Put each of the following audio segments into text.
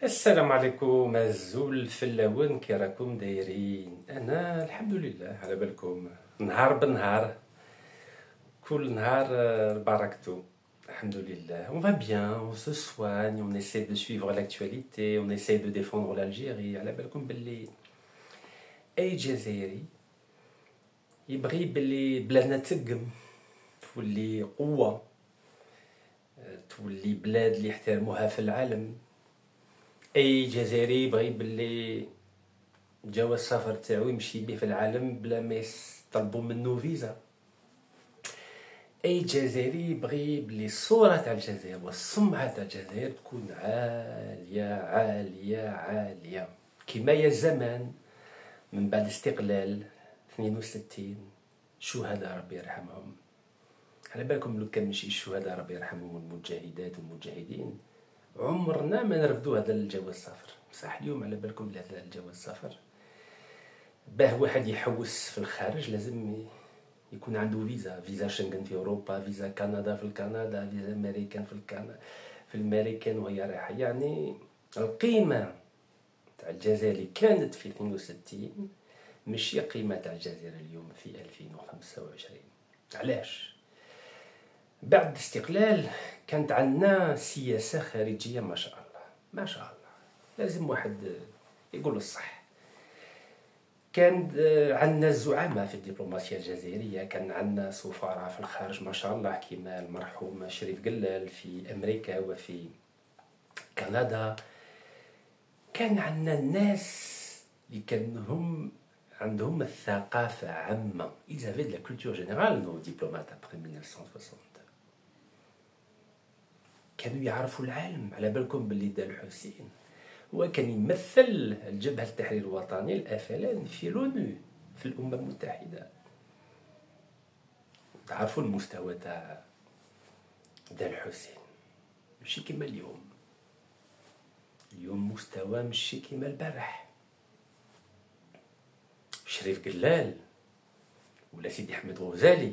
السلام عليكم الزول الفلاون، كي راكم دايرين؟ انا الحمد لله. على بالكم نهار بنهار، كل نهار بركته. الحمد لله. On va bien, on se soigne, on essaie de suivre l'actualité, on essaie de défendre l'Algérie. على بالكم باللي اي جزائري يبغي باللي بلادنا تقم، تولي قوة، تولي بلاد اللي يحترموها في العالم. اي جزائري يبغي باللي جواز السفر تاعو يمشي به في العالم بلا ما يطلبوا منه فيزا. اي جزائري يبغي بلي الصورة تاع الجزائر والسمعة تاع الجزائر تكون عالية عالية عالية، كما يا زمان من بعد استقلال 62 شهداء ربي يرحمهم. على بالكم لو كان ماشي الشهداء ربي يرحمهم والمجاهدات والمجاهدين عمرنا ما نرفدوا هذا الجواز السفر. صح اليوم على بالكم هذا الجواز السفر باه واحد يحوس في الخارج لازم يكون عنده فيزا شنغن في اوروبا، فيزا كندا في كندا، فيزا امريكان في الامريكان وهي رايحه. يعني القيمه تاع الجزائر اللي كانت في 62 ماشي قيمه تاع الجزائر اليوم في 2025. علاش؟ بعد الاستقلال كانت عندنا سياسه خارجيه ما شاء الله ما شاء الله، لازم واحد يقول الصح. كان عندنا الزعماء في الدبلوماسية الجزائرية، كان عندنا سفراء في الخارج ما شاء الله كما المرحوم شريف قلال في أمريكا وفي كندا. كان عندنا الناس اللي كانوا عندهم الثقافة عامة. ils avaient de la culture générale nos diplomates après 1960. كانوا يعرفوا العالم. على بالكم باللي دا الحسين هو كان يمثل الجبهة التحرير الوطني الأفلان في لونو في الأمم المتحدة. تعرفوا المستوى تاع الحسين ماشي كيما اليوم. اليوم مستوى ماشي كيما البارح. شريف قلال ولا سيدي أحمد غزالي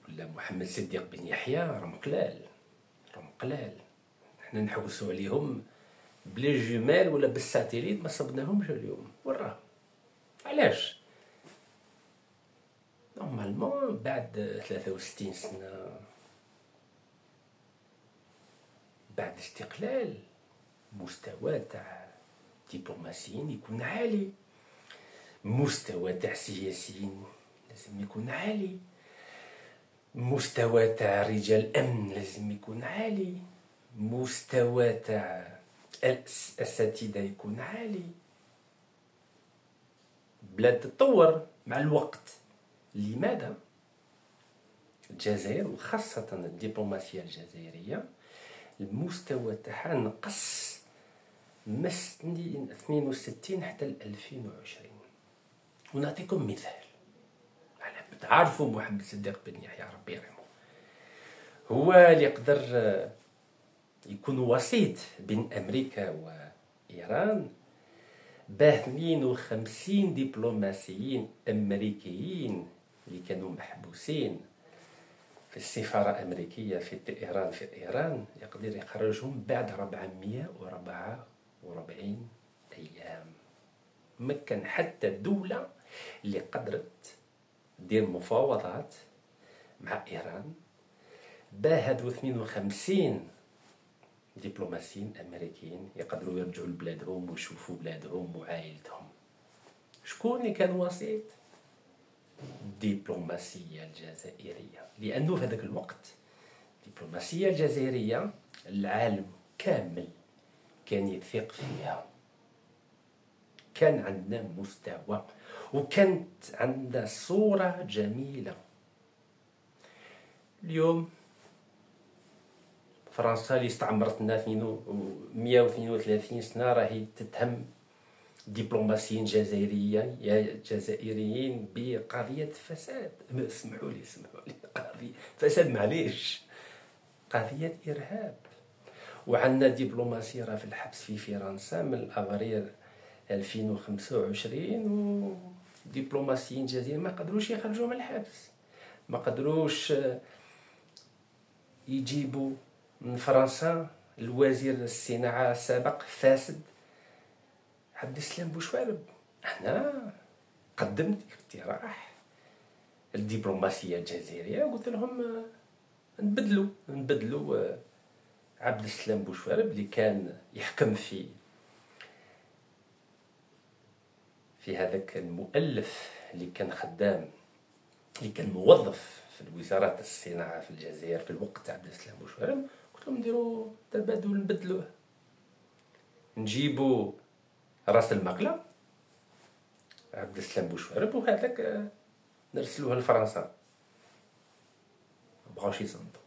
ولا محمد صديق بن يحيى راهم قلال. حنا نحوسوا عليهم بلي جمال ولا بالساتيليت ما صبناهمش اليوم. وراه علاش؟ نورمالمون بعد 63 سنة بعد استقلال مستوى تاع دبلوماسيين يكون عالي، مستوى تاع سياسيين لازم يكون عالي، مستوى تاع رجال امن لازم يكون عالي، مستوى تاع الاساتذه يكون عالي. بلاد تتطور مع الوقت. لماذا؟ الجزائر وخاصة الدبلوماسية الجزائرية المستوى تاعها نقص من 62 حتى 2020. ونعطيكم مثال. تعرفوا محمد صديق بن يحيى ربي يرحمه، هو اللي يقدر يكون وسيط بين أمريكا وإيران باه 52 دبلوماسيين أمريكيين اللي كانوا محبوسين في السفارة الأمريكية في طهران في إيران يقدر يخرجهم بعد 444 أيام. ما كان حتى دولة اللي قدرت دير مفاوضات مع إيران باه هادو 52 دبلوماسيين أمريكيين يقدروا يرجعوا لبلادهم ويشوفوا بلادهم وعائلتهم. شكون اللي كان وسيط؟ الدبلوماسية الجزائرية. لأنه في هذاك الوقت الدبلوماسية الجزائرية العالم كامل كان يثق فيها. كان عندنا مستوى وكانت عندنا صورة جميلة. اليوم فرنسا اللي استعمرتنا 132 سنة راهي تتهم دبلوماسيين جزائريين بقضية فساد. اسمحوا لي قضية فساد، معليش، قضية إرهاب. وعندنا دبلوماسي راه في الحبس في فرنسا من أبريل 2025 ودبلوماسيين جزائريين ما قدروش يخرجوا من الحبس، ما قدروش يجيبوا من فرنسا الوزير الصناعة السابق فاسد عبد السلام بوشوارب. أنا قدمت اقتراح الدبلوماسية الجزائرية، قلت لهم نبدلوا عبد السلام بوشوارب اللي كان يحكم في هذاك المؤلف اللي كان خدام، اللي كان موظف في وزارة الصناعة في الجزائر في الوقت عبد السلام بوشوارب. قلت لهم نديروا تبادل، نبدلوه، نجيبوا راس المقلة عبد السلام بوشوارب وهذاك نرسلوه لفرنسا. مبغاوش يصمتوا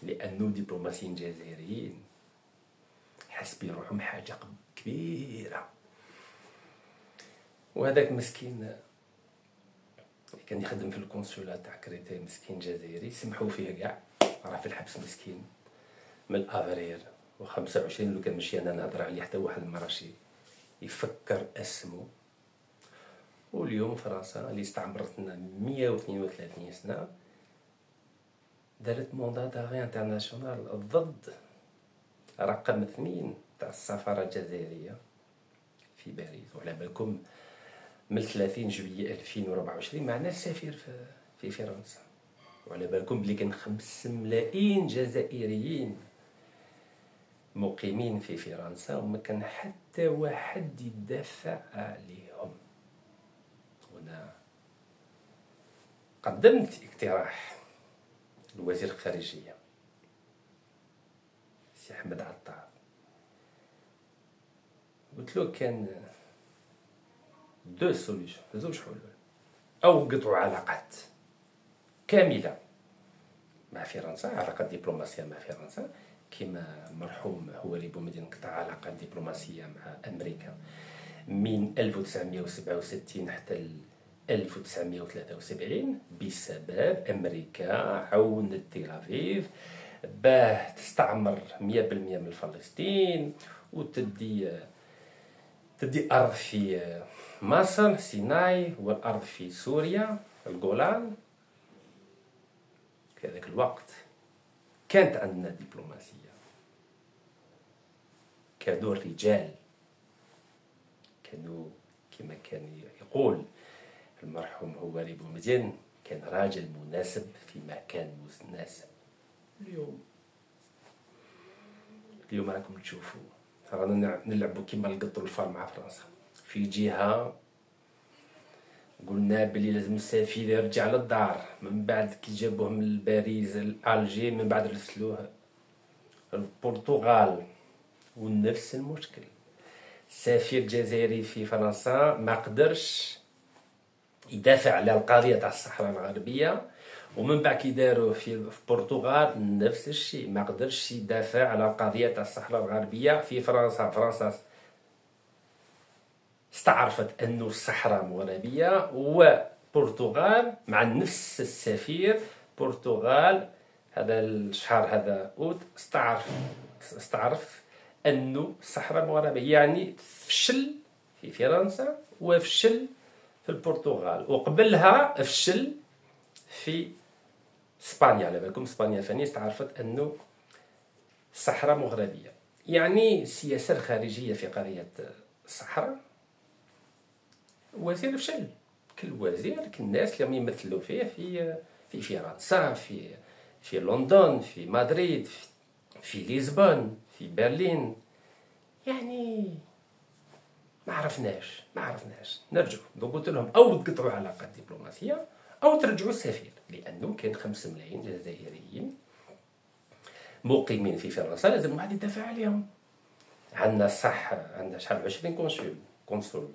لأنه دبلوماسيين جزائريين حاسبين روحهم حاجة كبيرة. وهذاك مسكين كان يخدم في القنصلة تاع كريتي، مسكين جزائري، سمحوا فيه كاع، راه في الحبس مسكين من افريل و25. لو كان ماشي انا نهضر عليه حتى واحد المراشي يفكر اسمه. واليوم فرنسا اللي استعمرتنا 132 سنه دارت موندات داغي انترناسيونال ضد رقم 2 تاع السفاره الجزائريه في باريس. وعلى بالكم من 30 جويلية 2024 معنا السفير في فرنسا. وعلى بالكم بلي كان 5 ملايين جزائريين مقيمين في فرنسا وما كان حتى واحد يدافع عليهم. هنا قدمت اقتراح لوزير الخارجية سي أحمد عطار، قلت له كان زوج حلول: أو قطعوا علاقات كاملة مع فرنسا، علاقات دبلوماسية مع فرنسا، كما مرحوم هواري بومدين قطع علاقات دبلوماسية مع أمريكا من 1967 حتى 1973 بسبب أمريكا عاونت تل أفيف باه تستعمر 100% من فلسطين وتدي أرض في مصر سيناي، والأرض في سوريا الجولان. في ذاك الوقت كانت عندنا دبلوماسية، كانوا الرجال، كانوا كما كان يقول المرحوم هواري بومدين، كان راجل مناسب في مكان مناسب. اليوم راكم تشوفوا رانا نلعبوا كيما القط والفار مع فرنسا. في جهة قلنا بلي لازم السفير يرجع للدار، من بعد كي جابوه من باريس لألجي، من بعد رسلوه البرتغال. ونفس المشكل، السفير الجزائري في فرنسا ما قدرش يدافع على القضية تاع الصحراء الغربية، ومن بعد كي داروه في البرتغال نفس الشيء، ما قدرش يدافع على القضية تاع الصحراء الغربية في فرنسا. فرنسا استعرفت أنه الصحراء مغربية، وبرتغال مع نفس السفير برتغال هذا الشهر هذا أوت استعرف أنه الصحراء مغربية. يعني فشل في فرنسا وفشل في البرتغال، وقبلها فشل في اسبانيا. على بالكم اسبانيا ثاني استعرفت انه الصحراء مغربيه. يعني السياسه الخارجيه في قضيه الصحراء وزير فشل. كل وزير الناس اللي يمثلوا فيه في فرنسا، في لندن، في مدريد، في لشبونة، في برلين، يعني ما عرفناش نرجعوا. قلت لهم او تقطعوا علاقات دبلوماسيه او ترجعوا السفير، لانه كان 5 ملايين جزائريين مقيمين في فرنسا، لازم واحد يدافع عليهم. عندنا صح، عندنا شحال 20 كونسول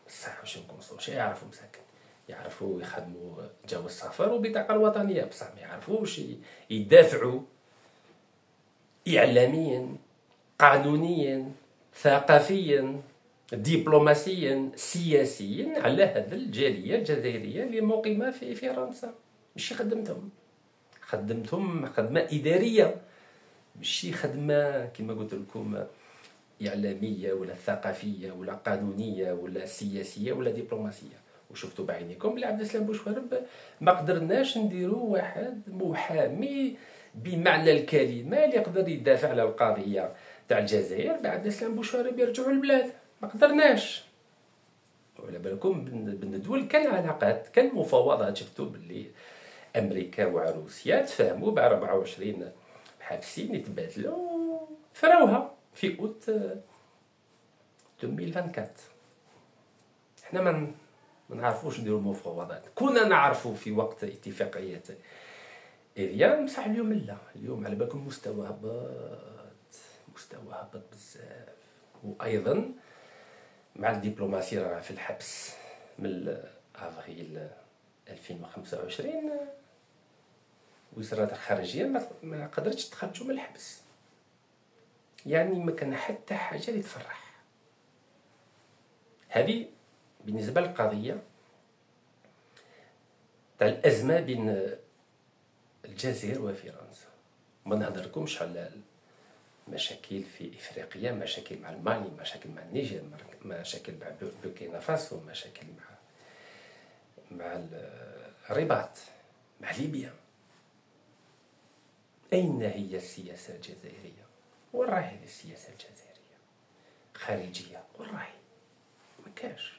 صح، 20 كونسول شي يعرفوا مساكن، يعرفوا يخدموا جواز السفر وبطاقه الوطنيه، بصح ما يعرفوش يدافعوا اعلاميا، قانونيا، ثقافيا، دبلوماسيا، سياسيا على هذا الجاليه الجزائريه اللي مقيمه في فرنسا. ماشي خدمتهم خدمه اداريه، ماشي خدمه كما قلت لكم اعلاميه ولا ثقافيه ولا قانونيه ولا سياسيه ولا دبلوماسيه. وشفتوا بعينيكم بلي عبد السلام بوشوارب ما قدرناش نديروا واحد محامي بمعنى الكلمه اللي يقدر يدافع على القضيه تاع الجزائر بعد الاسلام بوشاره بيرجعوا للبلاد. ما قدرناش. وعلى بالكم بين الدول كان علاقات، كان مفاوضات. شفتوا باللي امريكا وروسيا تفاهموا ب 24 حابسين يتبادلوا، فراوها في اوت 2024. حنا ما نعرفوش نديروا مفاوضات، كنا نعرفوا في وقت اتفاقيه إيفيان. بصح اليوم لا، اليوم على بالكم مستوى هبط بزاف. وايضا مع الدبلوماسيه راه في الحبس من افريل 2025. وزاره الخارجيه ما قدرتش تخرجوا من الحبس، يعني ما كان حتى حاجه اللي تفرح. هذه بالنسبه للقضيه تاع الازمه بين الجزائر وفرنسا. ما نهضركمش على مشاكل في افريقيا، مشاكل مع المالي، مشاكل مع النيجر، مشاكل مع بوركينا فاسو، مشاكل مع الرباط، مع ليبيا. اين هي السياسه الجزائريه؟ وين راهي هذه السياسه الجزائريه خارجيه؟ وين راهي؟ ما كاش.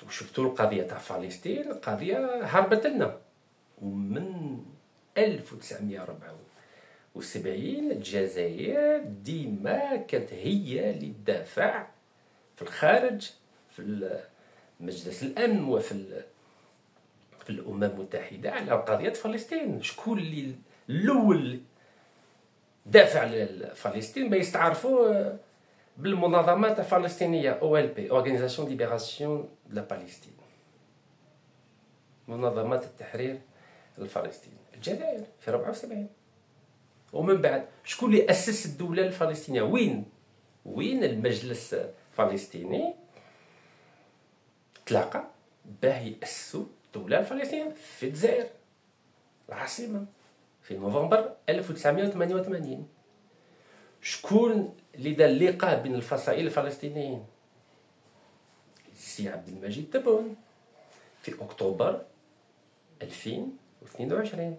وشفتوا القضيه تاع فلسطين، قضيه هربت لنا. ومن 1974 الجزائر ديما كانت هي اللي تدافع في الخارج، في مجلس الامن وفي الامم المتحده على قضيه فلسطين. شكون اللي الاول دافع لفلسطين؟ بيستعرفوا بالمنظمات الفلسطينيه OLP Organisation de Libération de la Palestine، منظمات التحرير الفلسطيني. الجزائر في 74. ومن بعد شكون اللي اسس الدوله الفلسطينيه؟ وين المجلس الفلسطيني تلاقى باه ياسسوا الدوله الفلسطينيه في الجزائر العاصمه في نوفمبر 1988. شكون اللي دار اللقاء بين الفصائل الفلسطينيين؟ السي عبد المجيد تبون في اكتوبر 2022.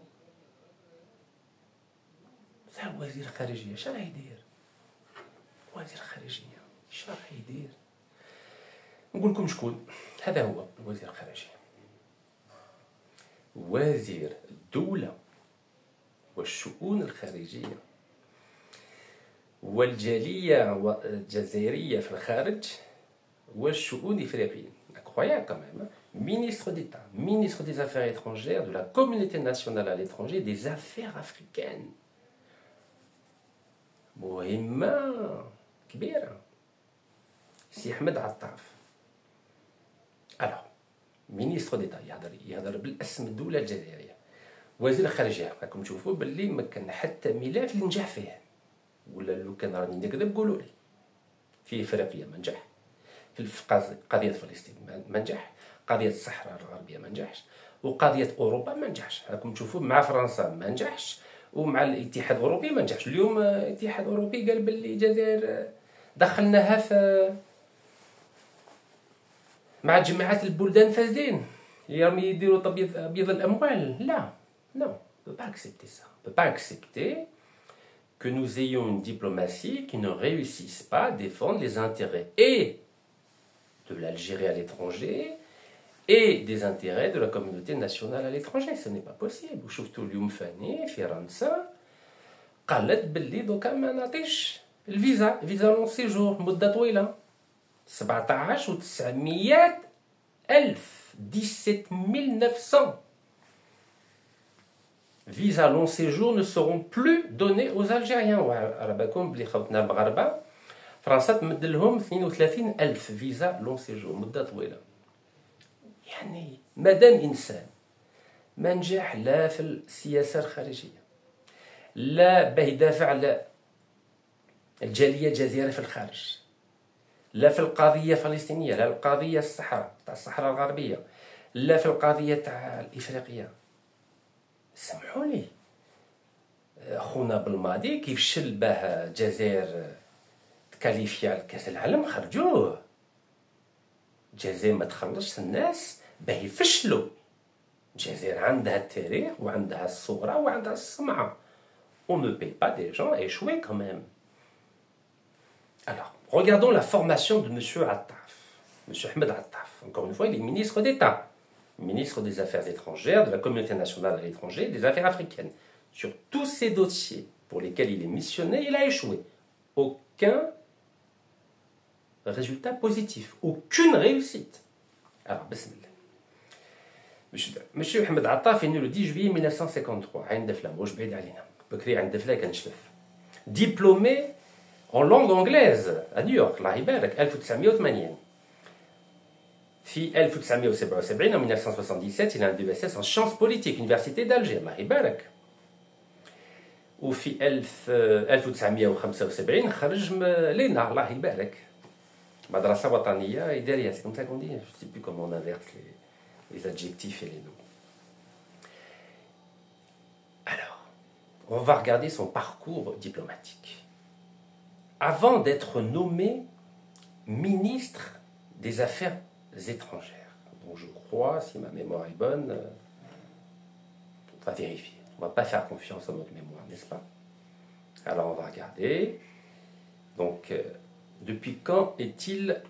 صح. وزير الخارجيه اش راه يدير؟ وزير الخارجيه اش راه يدير؟ نقول لكم شكون هذا هو وزير الخارجيه. وزير الدوله والشؤون الخارجيه والجاليه الجزائريه في الخارج والشؤون الافريقيه. Incroyable quand même. Ministre d'État, ministre des Affaires étrangères, de la communauté nationale à l'étranger, des affaires africaines. مهمة كبيرة. سي أحمد عطاف. Alors, ministre d'État يهضر بالاسم الدولة الجزائرية. وزير الخارجية راكم تشوفوا باللي ما كان حتى ملف اللي نجح فيه، ولا لو كان راني نكذب قولوا لي. في افريقيا ما نجح، في قضية فلسطين ما نجح، قضية الصحراء الغربية ما نجحش، وقضية أوروبا ما نجحش. راكم تشوفوا مع فرنسا ما نجحش، ومع الاتحاد الأوروبي ما نجحش. اليوم الاتحاد الأوروبي قال باللي الجزائر دخلناها في مع جماعات البلدان الفاسدين اللي راهم يديروا تبييض الأموال. لا non, on ne peut pas accepter ça. On ne peut pas accepter que nous ayons une diplomatie qui ne réussisse pas à défendre les intérêts et de l'Algérie à l'étranger et des intérêts de la communauté nationale à l'étranger. Ce n'est pas possible. وشفتوا اليوم فاني فرنسا قالت باللي دوكا ما نعطيش الفيزا لون سيجور مده طويله 17,900 17,900 فيزا لون سيجور ne seront plus donnés aux Algériens. وعلى بالكم بلي خوتنا المغاربه فرنسا تمد لهم 32,000 فيزا لون سيجور مده طويله. يعني مادام انسان ما نجح لا في السياسه الخارجيه، لا باه يدافع على الجاليه الجزائريه في الخارج، لا في القضيه الفلسطينيه، لا القضيه الصحراء الغربيه، لا في القضيه تاع الافريقيه. سمحوا لي خونا بالماضي كيف شل باه الجزائر تكاليفيا لكاس العالم خرجوه. الجزائر ما تخلصش الناس باه يفشلوا الجزائر عندها التاريخ وعندها الصورة وعندها السمعة. On ne paye pas des gens échoués quand même. Alors, regardons la formation de M. Attaf. M. Ahmed Attaf, encore une fois, il est ministre d'État, ministre des Affaires étrangères, de la communauté nationale à l'étranger, des Affaires africaines. Sur tous ces dossiers pour lesquels il est missionné, il a échoué. Aucun résultat positif, aucune réussite. Alors, bismillah. Monsieur Ahmed Attaf est né le 10 juillet 1953, à Ndefla, مش بعيد علينا. بكري عند دفلا كنشلف. Diplômé en langue anglaise à New York, الله يبارك 1980. في 1977 en 1977 il a un DESS en sciences politiques université d'Alger الله يبارك. وفي 1975 خرج لينا الله يبارك مدرسة وطنية إدارية. C'est comme ça qu'on dit, je ne sais plus comment on inverse les adjectifs et les noms. Alors, on va regarder son parcours diplomatique. Avant d'être nommé ministre des Affaires étrangères, donc je crois, si ma mémoire est bonne, on va vérifier. On ne va pas faire confiance à notre mémoire, n'est-ce pas? Alors on va regarder. Donc, depuis quand est-il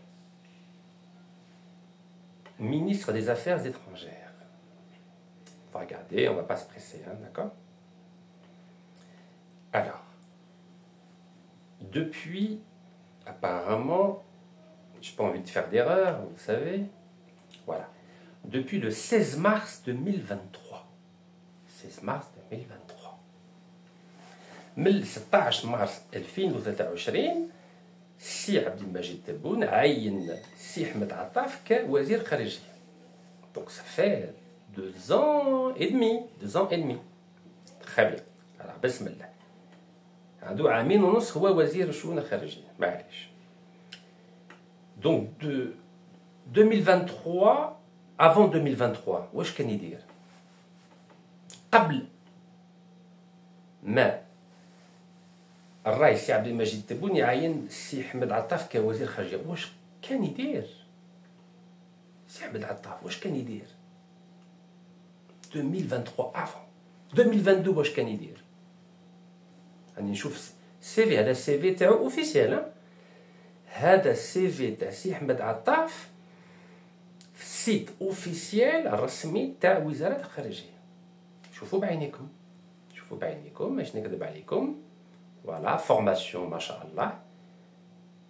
ministre des Affaires étrangères? On va regarder, on ne va pas se presser, hein, d'accord? Alors, depuis, apparemment, je n'ai pas envie de faire d'erreur, vous savez, voilà, depuis le 16 mars 2023. 16 mars 2023. من 16 مارس 2023 السي عبد المجيد تبون عين السي احمد عطاف كوزير خارجيه. Donc ça fait 2 ans et demi. 2 ans et demi. Très bien. Alors بسم الله. عنده عامين ونص هو وزير الشؤون الخارجيه. معليش. Donc de 2023 avant 2023 واش كان يدير؟ قبل ما الرئيس عبد المجيد تبون يعين السي احمد عطاف كوزير خارجيه واش كان يدير؟ السي احمد عطاف واش كان يدير؟ 2023 افون 2022 واش كان يدير؟ راني نشوف السي في، هذا السي في تاعو اوفيسيال، هذا السي في تاع السي احمد عطاف في السيت اوفيسيال الرسمي تاع وزاره الخارجيه. شوفوا بعينيكم، شوفوا بعينيكم باش نكذب عليكم. فوالا فورماسيون ما شاء الله.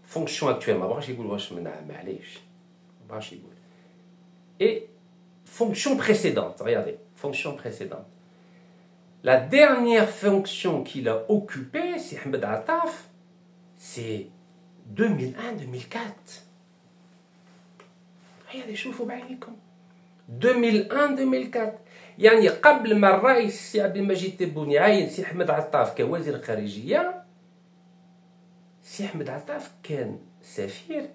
فونكسيون اكتويل ما بغاش يقول واش منها، معليش ما بغاش يقول. Et fonction précédente, regardez, fonction précédente. La dernière fonction qu'il a occupée, c'est Ahmed Attaf, c'est 2001-2004. Regardez, شوفوا بعينيكم. 2001-2004. يعني قبل ما الرئيس سي عبد المجيد تبون يعين سي احمد عطاف كوزير خارجيه، سي احمد عطاف كان سفير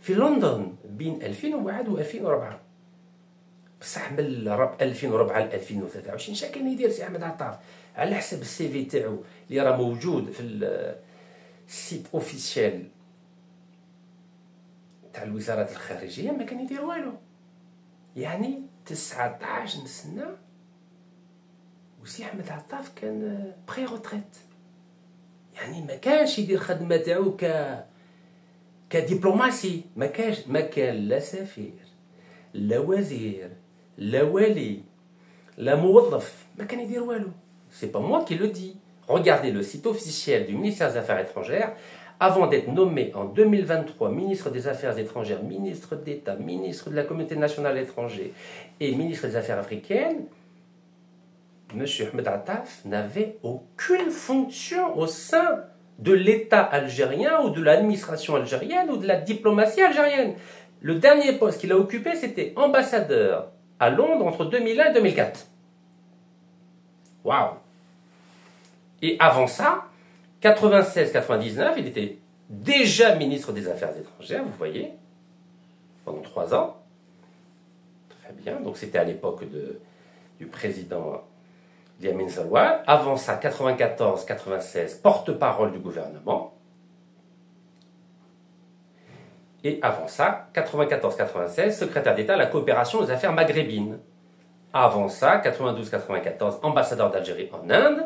في لندن بين 2001 و 2004. بصح من 2004 ل 2023 شنو كان يدير سي احمد عطاف؟ على حسب السي في تاعو اللي راه موجود في السيت اوفيسيال تاع الوزارات الخارجيه ما كان يدير والو. يعني 19 سنه وسي احمد عطاف كان بري روتريت، يعني ما كانش يدير خدمه تاعو كدبلوماسي. ما كان لا سفير لا وزير لا والي لا موظف، ما كان يدير والو. C'est pas moi qui le dis. Regardez le site officiel du ministère des Affaires étrangères. Avant d'être nommé en 2023 ministre des Affaires étrangères, ministre d'État, ministre de la communauté nationale à l'étranger et ministre des Affaires africaines, M. Ahmed Attaf n'avait aucune fonction au sein de l'État algérien ou de l'administration algérienne ou de la diplomatie algérienne. Le dernier poste qu'il a occupé, c'était ambassadeur à Londres entre 2001 et 2004. Waouh! Et avant ça, 96-99, il était déjà ministre des Affaires étrangères, vous voyez, pendant 3 ans. Très bien, donc c'était à l'époque du président Yamin Zaloual. Avant ça, 94-96, porte-parole du gouvernement. Et avant ça, 94-96, secrétaire d'État à la coopération aux affaires maghrébines. Avant ça, 92-94, ambassadeur d'Algérie en Inde.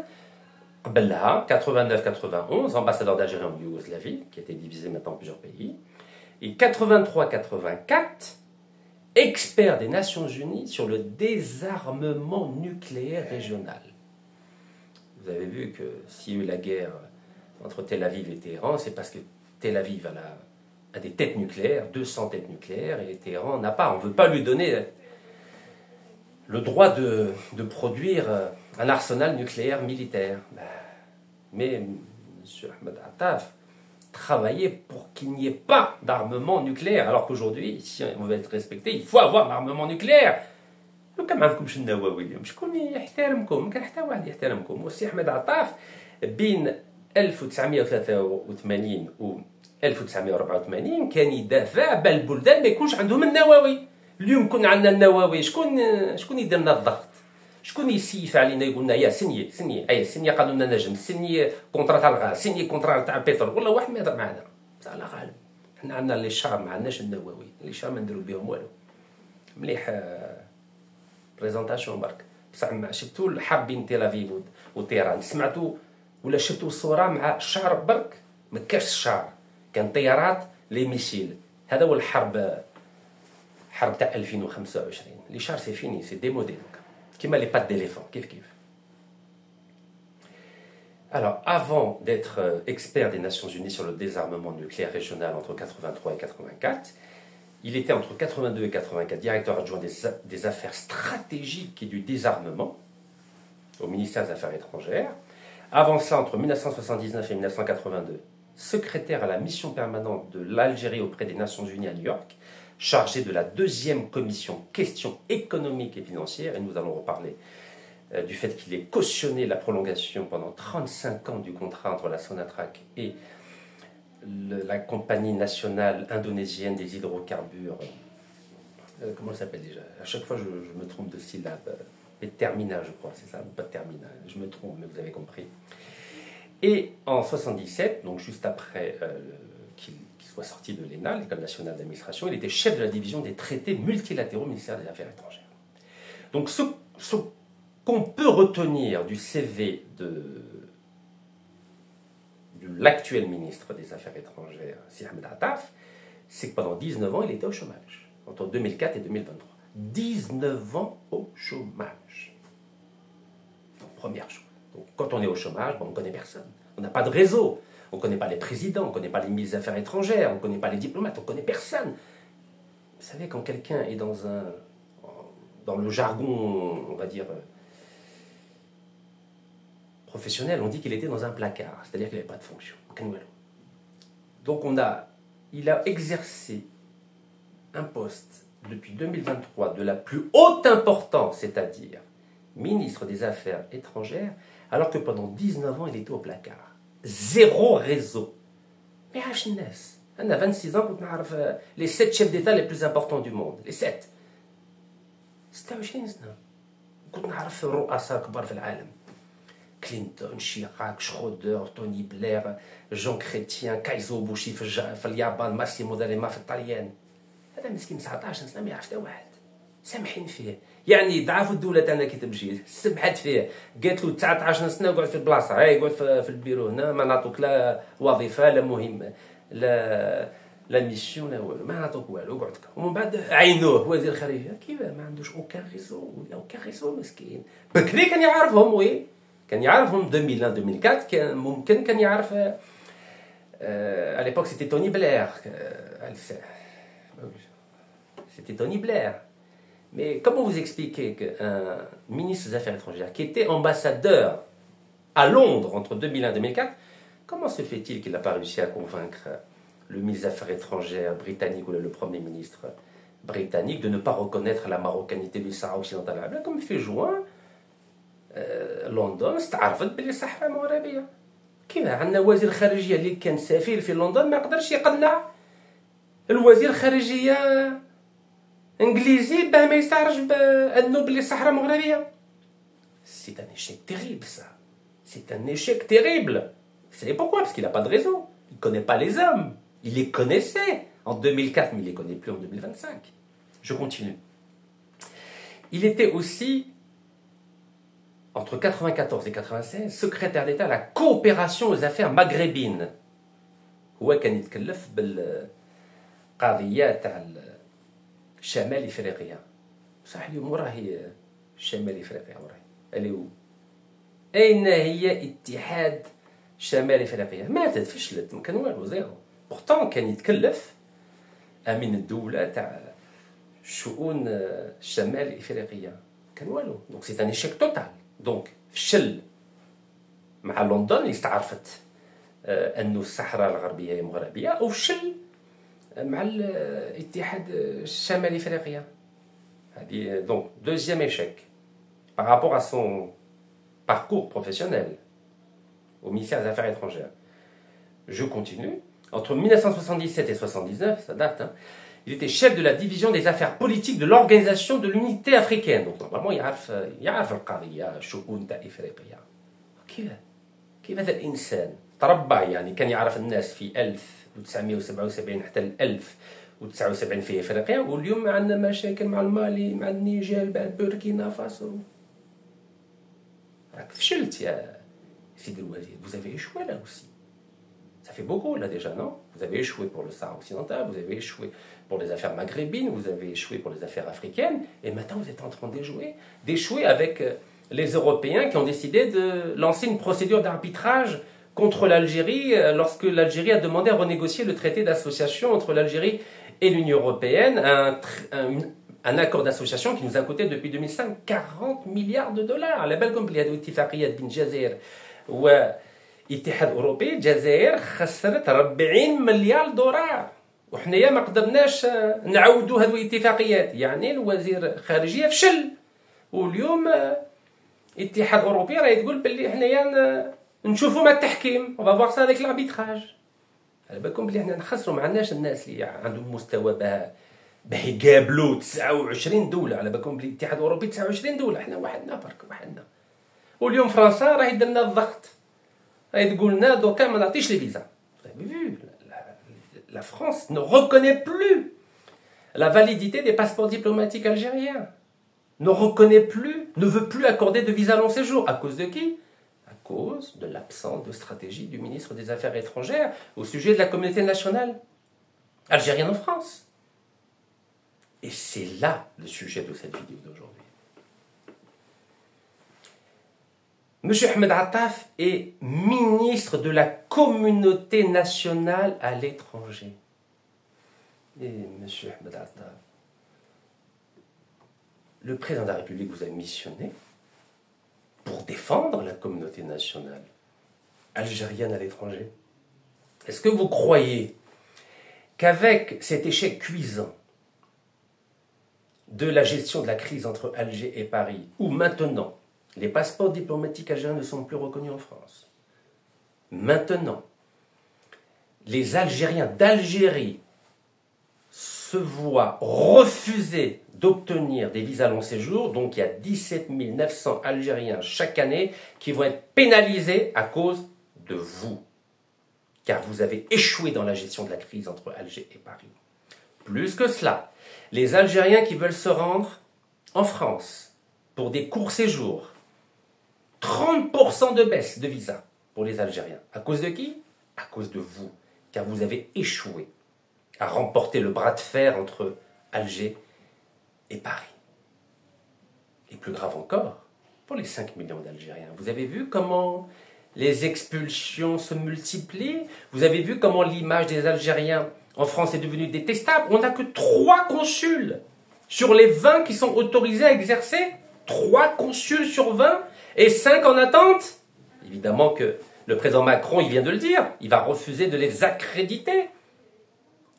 Bella, 89-91, ambassadeur d'Algérie en Yougoslavie, qui a été divisé maintenant en plusieurs pays. Et 83-84, expert des Nations Unies sur le désarmement nucléaire régional. Vous avez vu que s'il y a eu la guerre entre Tel Aviv et Téhéran, c'est parce que Tel Aviv a des têtes nucléaires, 200 têtes nucléaires, et Téhéran n'a pas. On ne veut pas lui donner le droit de produire un arsenal nucléaire militaire. Mais M. Ahmed Attaf travaillait pour qu'il n'y ait pas d'armement nucléaire, alors qu'aujourd'hui, si on veut être respecté, il faut avoir l'armement nucléaire. لو كان ما عندكمش النووي اليوم شكون يحترمكم؟ كان حتى واحد يحترمكم. والسي احمد عطاف بين 1983 و 1984 كان يدافع بالبلدان ما يكونش عندهم النووي. اليوم كنا عندنا النووي شكون يدير لنا الضغط؟ شكون يسيف علينا يقول لنا يا سني قالوا لنا نجم سني كونترا تاع الغاز سني كونترا تاع البترول والله واحد ما يهضر معنا. الله غالب حنا عندنا لي شار ما عندناش النووي لي شار ما نديرو بهم والو. مليح بريزونطاسيون برك بصح شفتوا الحرب بين تل افيف وطيران سمعتوا ولا شفتوا الصوره مع الشعر برك ما كاش الشعر كان طيارات لي ميسيل. هذا هو الحرب تاع 2025 لي شار سي فيني سي ديمودي كيما لي بات ديليفون كيف. Alors, avant d'être expert des Nations Unies sur le désarmement nucléaire régional entre 83 et 84, il était entre 82 et 84 directeur adjoint des affaires stratégiques et du désarmement au ministère des Affaires étrangères. Avant cela, entre 1979 et 1982, secrétaire à la mission permanente de l'Algérie auprès des Nations Unies à New York, chargé de la deuxième commission questions économiques et financières, et nous allons reparler du fait qu'il ait cautionné la prolongation pendant 35 ans du contrat entre la Sonatrach et la compagnie nationale indonésienne des hydrocarbures. Comment ça s'appelle déjà? À chaque fois, je me trompe de syllabe. Termina, je crois, c'est ça, pas Termina. Je me trompe, mais vous avez compris. Et en 77, donc juste après qu'il soit sorti de l'ENA, l'École nationale d'administration, il était chef de la division des traités multilatéraux au ministère des Affaires étrangères. Donc ce qu'on peut retenir du CV de l'actuel ministre des Affaires étrangères, Si Ahmed Attaf, c'est que pendant 19 ans, il était au chômage, entre 2004 et 2023. 19 ans au chômage. Donc, première chose. Donc, quand on est au chômage, on ne connaît personne. On n'a pas de réseau. On ne connaît pas les présidents, on ne connaît pas les ministres des Affaires étrangères, on ne connaît pas les diplomates, on ne connaît personne. Vous savez, quand quelqu'un est dans le jargon, on va dire, professionnel, on dit qu'il était dans un placard, c'est-à-dire qu'il n'avait pas de fonction. Donc il a exercé un poste depuis 2023 de la plus haute importance, c'est-à-dire ministre des Affaires étrangères, alors que pendant 19 ans, il était au placard. Zéro réseau. Mais Hachinès, on a 26 ans, les 7 chefs d'État les plus importants du monde. Les 7. 26 سنة. كنت نعرف الرؤساء كبار في العالم. كلينتون، شيراك، شرودر، توني بلير، جون كريتيان، كايزو بوشي في اليابان، ماسيمو داليما في الطليان. هذا مسكين 19 سنة ما يعرف حتى واحد. سامحين فيه. يعني ضعفوا الدولة تاعنا كي تمشي، سمحت فيه، قالت له 19 سنة وقعد في البلاصة، هاي قعد في البيرو هنا، ما نعطوك لا وظيفة لا مهمة، لا ميسيون لا والو، ما نعطوك والو، قعد ومن بعد عينوه وزير الخارجية، كيف ما عندوش اوكان ريزو، اوكان ريزو مسكين. بكري كان يعرفهم وي، كان يعرفهم 2001 2004 كان ممكن كان يعرف à l'époque c'était Tony Blair. C'était Tony Blair. Mais comment vous expliquez qu'un ministre des Affaires étrangères qui était ambassadeur à Londres entre 2001 et 2004, comment se fait-il qu'il n'a pas réussi à convaincre le ministre des Affaires étrangères britannique ou le Premier ministre britannique de ne pas reconnaître la marocanité du Sahara occidental? Comme في juin, لندن استعرفت بلي الصحراء مغربية. كيف عندنا وزير الخارجية اللي كان سفير في لندن ما يقدرش يقنع الوزير الخارجية انجليزي باه ما يستعرفش بانه بلي الصحراء مغربية. C'est un échec terrible ça. C'est un échec terrible. Vous savez pourquoi? Parce qu'il n'a pas de réseau. Il ne connaît pas les hommes. Il les connaissait en 2004, mais il ne les connaît plus en 2025. Je continue. Il était aussi, entre 1994 et 1996, secrétaire d'État à la coopération aux affaires maghrébines. هو كان يتكلف بالقضية تاع شمال افريقيا. صح اليوم وراهي شمال افريقيا وراهي اللي هو اين هي اتحاد شمال افريقيا؟ ماتت فشلت ما كان والو زيرو. بورتون كان يتكلف امين الدولة تاع شؤون الشمال افريقيا كان والو. دونك سي ان ايشيك توتال. دونك فشل مع لندن اللي استعرفت انه الصحراء الغربيه هي مغربيه، وفشل مع الاتحاد الشمالي افريقيا. هذه دونك دوزيام échec par rapport à son parcours professionnel au ministère des Affaires étrangères. Je continue. Entre 1977 et 1979, ça date, hein, il était chef de la division des affaires politiques de l'Organisation de l'Unité africaine. Donc normalement يعرف القضية شؤون تاع إفريقيا. كيف هذا الإنسان تربى يعني كان يعرف الناس في 1977 حتى 1079 في إفريقيا، واليوم عندنا مشاكل مع المالي مع النيجر مع بوركينا فاسو. راك فشلت يا سيدي الوزير. Vous avez échoué là aussi. Ça fait beaucoup là déjà, non? Vous avez échoué pour le Sahara occidental, vous avez échoué pour les affaires maghrébines, vous avez échoué pour les affaires africaines, et maintenant vous êtes en train d'échouer avec les Européens qui ont décidé de lancer une procédure d'arbitrage contre l'Algérie lorsque l'Algérie a demandé à renégocier le traité d'association entre l'Algérie et l'Union européenne, un accord d'association qui nous a coûté depuis 2005 40 milliards de dollars. La belle compagnie de اتفاقية بين الجزائر واتحاد أوروبي، الجزائر خسرت 40 مليار دولار، وحنايا ما قدرناش نعودوا هذو الاتفاقيات. يعني الوزير الخارجية فشل، واليوم الاتحاد الأوروبي راه تقول باللي حنايا نشوفوا مع التحكيم on va voir ça avec l'arbitrage. على بالكم بلي حنا نخسروا ما عندناش الناس اللي عندهم مستوى باه يقابلوا 29 دولة. على بالكم بلي الاتحاد الأوروبي 29 دولة، حنا وحدنا برك وحدنا. واليوم فرنسا راهي دير لنا الضغط، راهي تقول لنا دوكا ما نعطيش لي فيزا. La France ne reconnaît plus la validité des passeports diplomatiques algériens, ne reconnaît plus, ne veut plus accorder de visa long séjour. À cause de qui? À cause de l'absence de stratégie du ministre des Affaires étrangères au sujet de la communauté nationale algérienne en France. Et c'est là le sujet de cette vidéo d'aujourd'hui. Monsieur Ahmed Attaf est ministre de la communauté nationale à l'étranger. Et Monsieur Ahmed Attaf, le président de la République vous a missionné pour défendre la communauté nationale algérienne à l'étranger. Est-ce que vous croyez qu'avec cet échec cuisant de la gestion de la crise entre Alger et Paris, où maintenant les passeports diplomatiques algériens ne sont plus reconnus en France, maintenant les Algériens d'Algérie se voient refuser d'obtenir des visas long séjour, donc il y a 17 900 Algériens chaque année qui vont être pénalisés à cause de vous, car vous avez échoué dans la gestion de la crise entre Alger et Paris. Plus que cela, les Algériens qui veulent se rendre en France pour des courts séjours, 30% de baisse de visa pour les Algériens. À cause de qui? À cause de vous, car vous avez échoué à remporter le bras de fer entre Alger et Paris. Et plus grave encore, pour les 5 millions d'Algériens. Vous avez vu comment les expulsions se multiplient? Vous avez vu comment l'image des Algériens en France est devenue détestable? On n'a que 3 consuls sur les 20 qui sont autorisés à exercer. 3 consuls sur 20 et 5 en attente. Évidemment que le président Macron, il vient de le dire, il va refuser de les accréditer.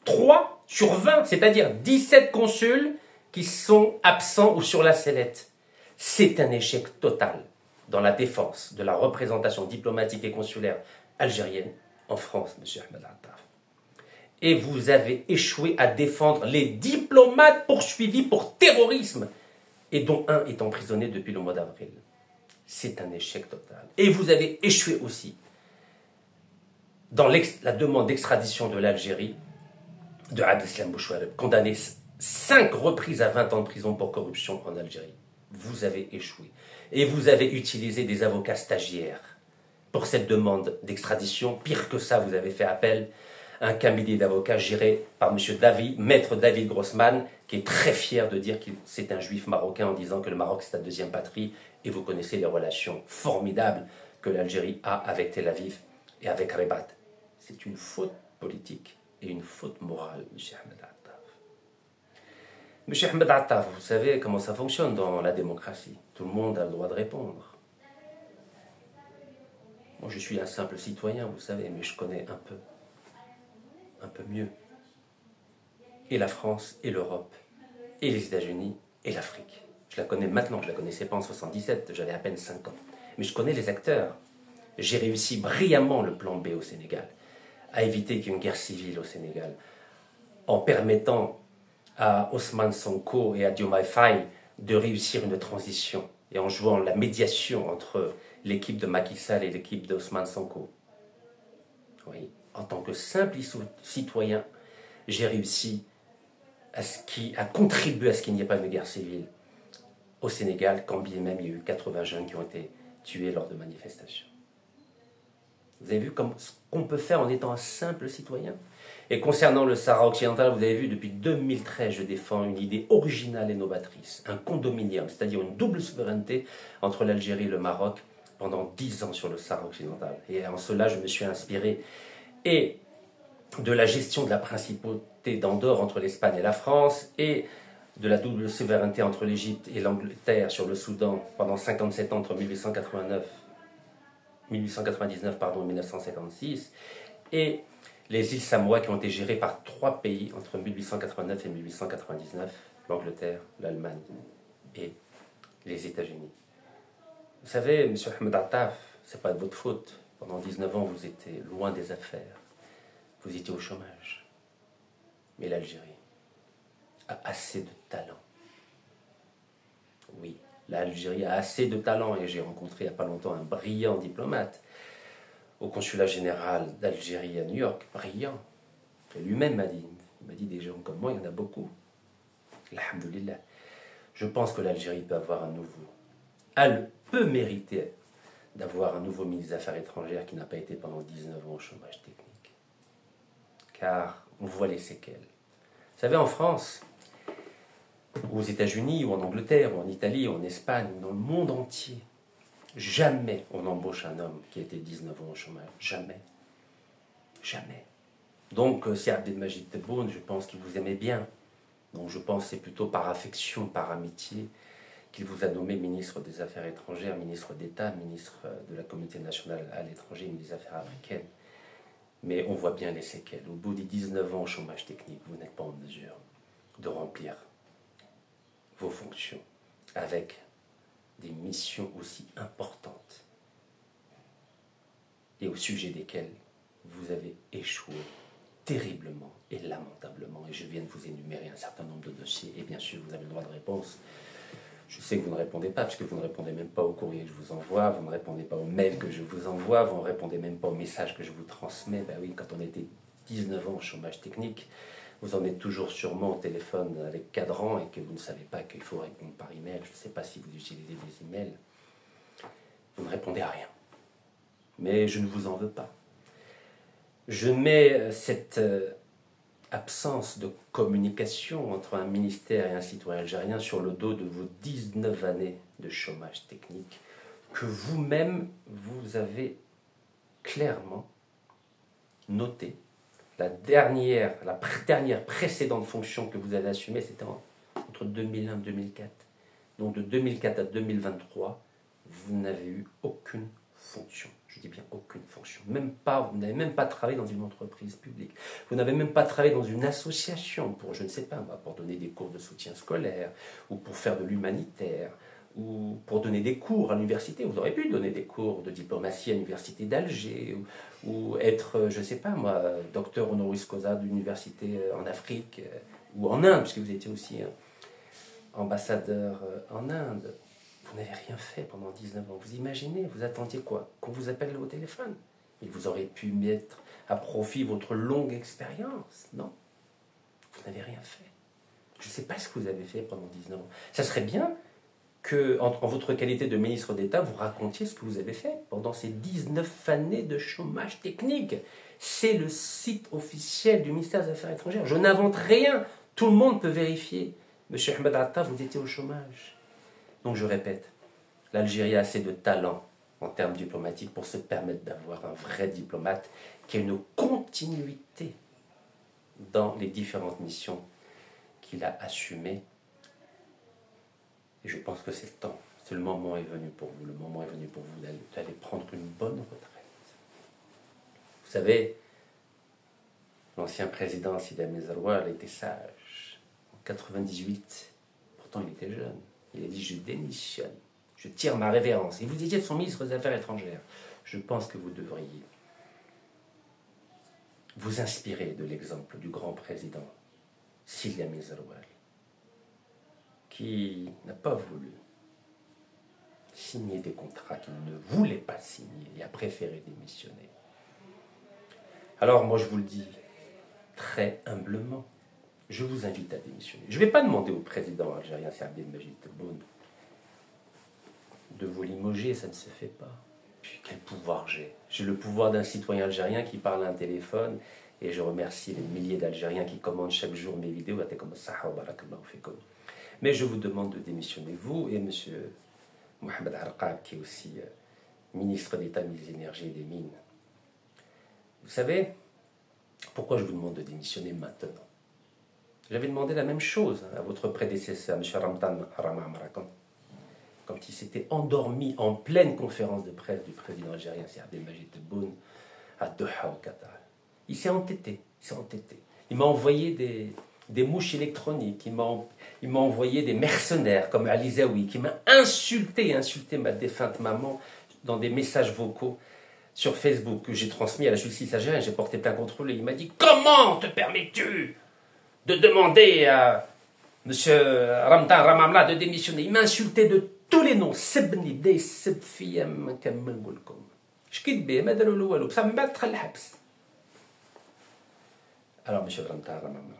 3 sur 20, c'est-à-dire 17 consuls qui sont absents ou sur la sellette. C'est un échec total dans la défense de la représentation diplomatique et consulaire algérienne en France, M. Ahmed Attaf. Et vous avez échoué à défendre les diplomates poursuivis pour terrorisme, et dont un est emprisonné depuis le mois d'avril. C'est un échec total. Et vous avez échoué aussi dans la demande d'extradition de l'Algérie de Abdeslam Bouchouareb, condamné 5 reprises à 20 ans de prison pour corruption en Algérie. vous avez échoué. Et vous avez utilisé des avocats stagiaires pour cette demande d'extradition. Pire que ça, vous avez fait appel à un cabinet d'avocats géré par M. David, maître David Grossman, qui est très fier de dire que c'est un juif marocain en disant que le Maroc c'est sa deuxième patrie. Et vous connaissez les relations formidables que l'Algérie a avec Tel Aviv et avec Rabat. C'est une faute politique et une faute morale, M. Ahmed Attaf. M. Ahmed Attaf, vous savez comment ça fonctionne dans la démocratie. Tout le monde a le droit de répondre. Moi, je suis un simple citoyen, vous savez, mais je connais un peu mieux. Et la France, et l'Europe, et les États-Unis, et l'Afrique. Je la connais maintenant, je ne la connaissais pas en 77, j'avais à peine 5 ans. Mais je connais les acteurs. J'ai réussi brillamment le plan B au Sénégal, à éviter qu'il y ait une guerre civile au Sénégal, en permettant à Ousmane Sonko et à Diomaye Faye de réussir une transition, et en jouant la médiation entre l'équipe de Macky Sall et l'équipe d'Ousmane Sonko. Oui, en tant que simple citoyen, j'ai réussi à contribuer à ce qu'il n'y ait pas de guerre civile au Sénégal, quand bien même il y a eu 80 jeunes qui ont été tués lors de manifestations. Vous avez vu ce qu'on peut faire en étant un simple citoyen? Et concernant le Sahara occidental, vous avez vu, depuis 2013, je défends une idée originale et novatrice, un condominium, c'est-à-dire une double souveraineté entre l'Algérie et le Maroc pendant 10 ans sur le Sahara occidental. Et en cela, je me suis inspiré et de la gestion de la principauté d'Andorre entre l'Espagne et la France, et de la double souveraineté entre l'Égypte et l'Angleterre sur le Soudan pendant 57 ans entre 1899 et 1956, et les îles Samoa qui ont été gérées par 3 pays entre 1889 et 1899, l'Angleterre, l'Allemagne et les États-Unis. Vous savez, M. Ahmed Attaf, ce n'est pas de votre faute. Pendant 19 ans, vous étiez loin des affaires. Vous étiez au chômage. Mais l'Algérie a assez de talent. Oui, l'Algérie a assez de talent, et j'ai rencontré il n'y a pas longtemps un brillant diplomate au consulat général d'Algérie à New York, brillant. Et lui-même il m'a dit des gens comme moi, il y en a beaucoup. Alhamdoulilah. Je pense que l'Algérie peut avoir peut mériter d'avoir un nouveau ministre des Affaires étrangères qui n'a pas été pendant 19 ans au chômage technique. Car on voit les séquelles. Vous savez, en France, ou aux États-Unis, ou en Angleterre, ou en Italie, ou en Espagne, ou dans le monde entier, jamais on embauche un homme qui a été 19 ans au chômage. Jamais. Jamais. Donc, si Abdelmajid Tebboune, je pense qu'il vous aimait bien. Donc, je pense que c'est plutôt par affection, par amitié, qu'il vous a nommé ministre des Affaires étrangères, ministre d'État, ministre de la Communauté nationale à l'étranger, ministre des Affaires africaines. Mais on voit bien les séquelles. Au bout des 19 ans au chômage technique, vous n'êtes pas en mesure de remplir vos fonctions avec des missions aussi importantes et au sujet desquelles vous avez échoué terriblement et lamentablement. Et je viens de vous énumérer un certain nombre de dossiers, et bien sûr vous avez le droit de réponse. Je sais que vous ne répondez pas, parce que vous ne répondez même pas au courrier que je vous envoie, vous ne répondez pas aux mails que je vous envoie, vous ne répondez même pas aux messages que je vous transmets. Ben oui, quand on était 19 ans au chômage technique, vous en êtes toujours sûrement au téléphone avec cadran et que vous ne savez pas qu'il faut répondre par email. Je ne sais pas si vous utilisez des emails. Vous ne répondez à rien. Mais je ne vous en veux pas. Je mets cette absence de communication entre un ministère et un citoyen algérien sur le dos de vos 19 années de chômage technique que vous-même, vous avez clairement noté. La dernière précédente fonction que vous avez assumée, c'était entre 2001 et 2004. Donc de 2004 à 2023, vous n'avez eu aucune fonction. Je dis bien aucune fonction. Vous n'avez même pas travaillé dans une entreprise publique. Vous n'avez même pas travaillé dans une association pour, je ne sais pas, pour donner des cours de soutien scolaire, ou pour faire de l'humanitaire, ou pour donner des cours à l'université. Vous aurez pu donner des cours de diplomatie à l'université d'Alger, ou être, je ne sais pas moi, docteur honoris causa d'université en Afrique, ou en Inde, puisque vous étiez aussi ambassadeur en Inde. Vous n'avez rien fait pendant 19 ans. Vous imaginez, vous attendiez quoi? Qu'on vous appelle au téléphone? Et vous aurez pu mettre à profit votre longue expérience. Non, vous n'avez rien fait. Je ne sais pas ce que vous avez fait pendant 19 ans. Ça serait bien que, en votre qualité de ministre d'État, vous racontiez ce que vous avez fait pendant ces 19 années de chômage technique. C'est le site officiel du ministère des Affaires étrangères. Je n'invente rien. Tout le monde peut vérifier. Monsieur Ahmed Atta, vous étiez au chômage. Donc je répète, l'Algérie a assez de talent en termes diplomatiques pour se permettre d'avoir un vrai diplomate qui a une continuité dans les différentes missions qu'il a assumées. Et je pense que c'est le temps, le moment est venu pour vous, le moment est venu pour vous d'aller prendre une bonne retraite. Vous savez, l'ancien président Sidi Ahmed Zaroual était sage. En 98, pourtant il était jeune, il a dit « je démissionne, je tire ma révérence ». Et vous étiez son ministre des Affaires étrangères. Je pense que vous devriez vous inspirer de l'exemple du grand président Sidi Ahmed Zaroual, qui n'a pas voulu signer des contrats qu'il ne voulait pas signer et a préféré démissionner. Alors moi je vous le dis très humblement, je vous invite à démissionner. Je ne vais pas demander au président algérien Saad Abdelmajid Tebboune de vous limoger, ça ne se fait pas. Puis quel pouvoir j'ai? J'ai le pouvoir d'un citoyen algérien qui parle à un téléphone, et je remercie les milliers d'Algériens qui commandent chaque jour mes vidéos. Mais je vous demande de démissionner, vous et monsieur Mohamed Arqab, qui est aussi ministre d'État des Énergies et des Mines. Vous savez pourquoi je vous demande de démissionner maintenant? J'avais demandé la même chose à votre prédécesseur, M. Ramtan Ramamra, quand il s'était endormi en pleine conférence de presse du président algérien Saad Abdelmajid Tebboune à Doha au Qatar. Il s'est entêté, il m'a envoyé des mouches électroniques, il m'a envoyé des mercenaires comme Ali Zawi, qui m'a insulté ma défunte maman dans des messages vocaux sur Facebook que j'ai transmis à la justice algérienne. J'ai porté plainte contre lui. Il m'a dit « Comment te permets-tu de demander à M. Ramtan Ramamla de démissionner ?» Il m'a insulté de tous les noms. Sebni, Bdei, Sebfiyam, Kamengulkom. J'kid be, ma dalou walou, ça me battra le habs. Alors, M. Ramtan Ramamla,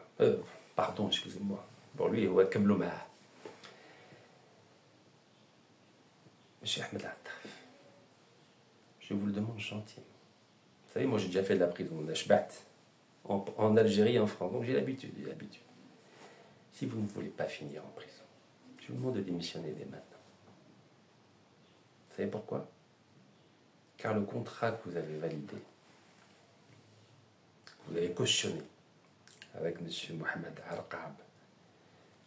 pardon, excusez-moi. Pour lui, il est comme l'homme. Monsieur Ahmed Atta, je vous le demande gentiment. Vous savez, moi j'ai déjà fait de la prison, en Algérie et en France, donc j'ai l'habitude. Si vous ne voulez pas finir en prison, je vous demande de démissionner dès maintenant. Vous savez pourquoi? Car le contrat que vous avez validé, vous avez cautionné avec M. Mohamed Arqab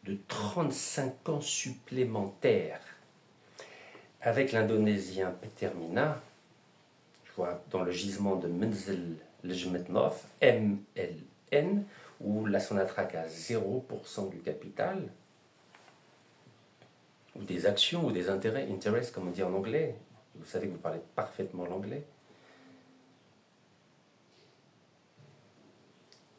de 35 ans supplémentaires avec l'Indonésien Petermina, je vois dans le gisement de Menzel Lejmetnof, MLN, où la Sonatrach a 0% du capital, ou des actions, ou des intérêts, interest comme on dit en anglais. Vous savez que vous parlez parfaitement l'anglais.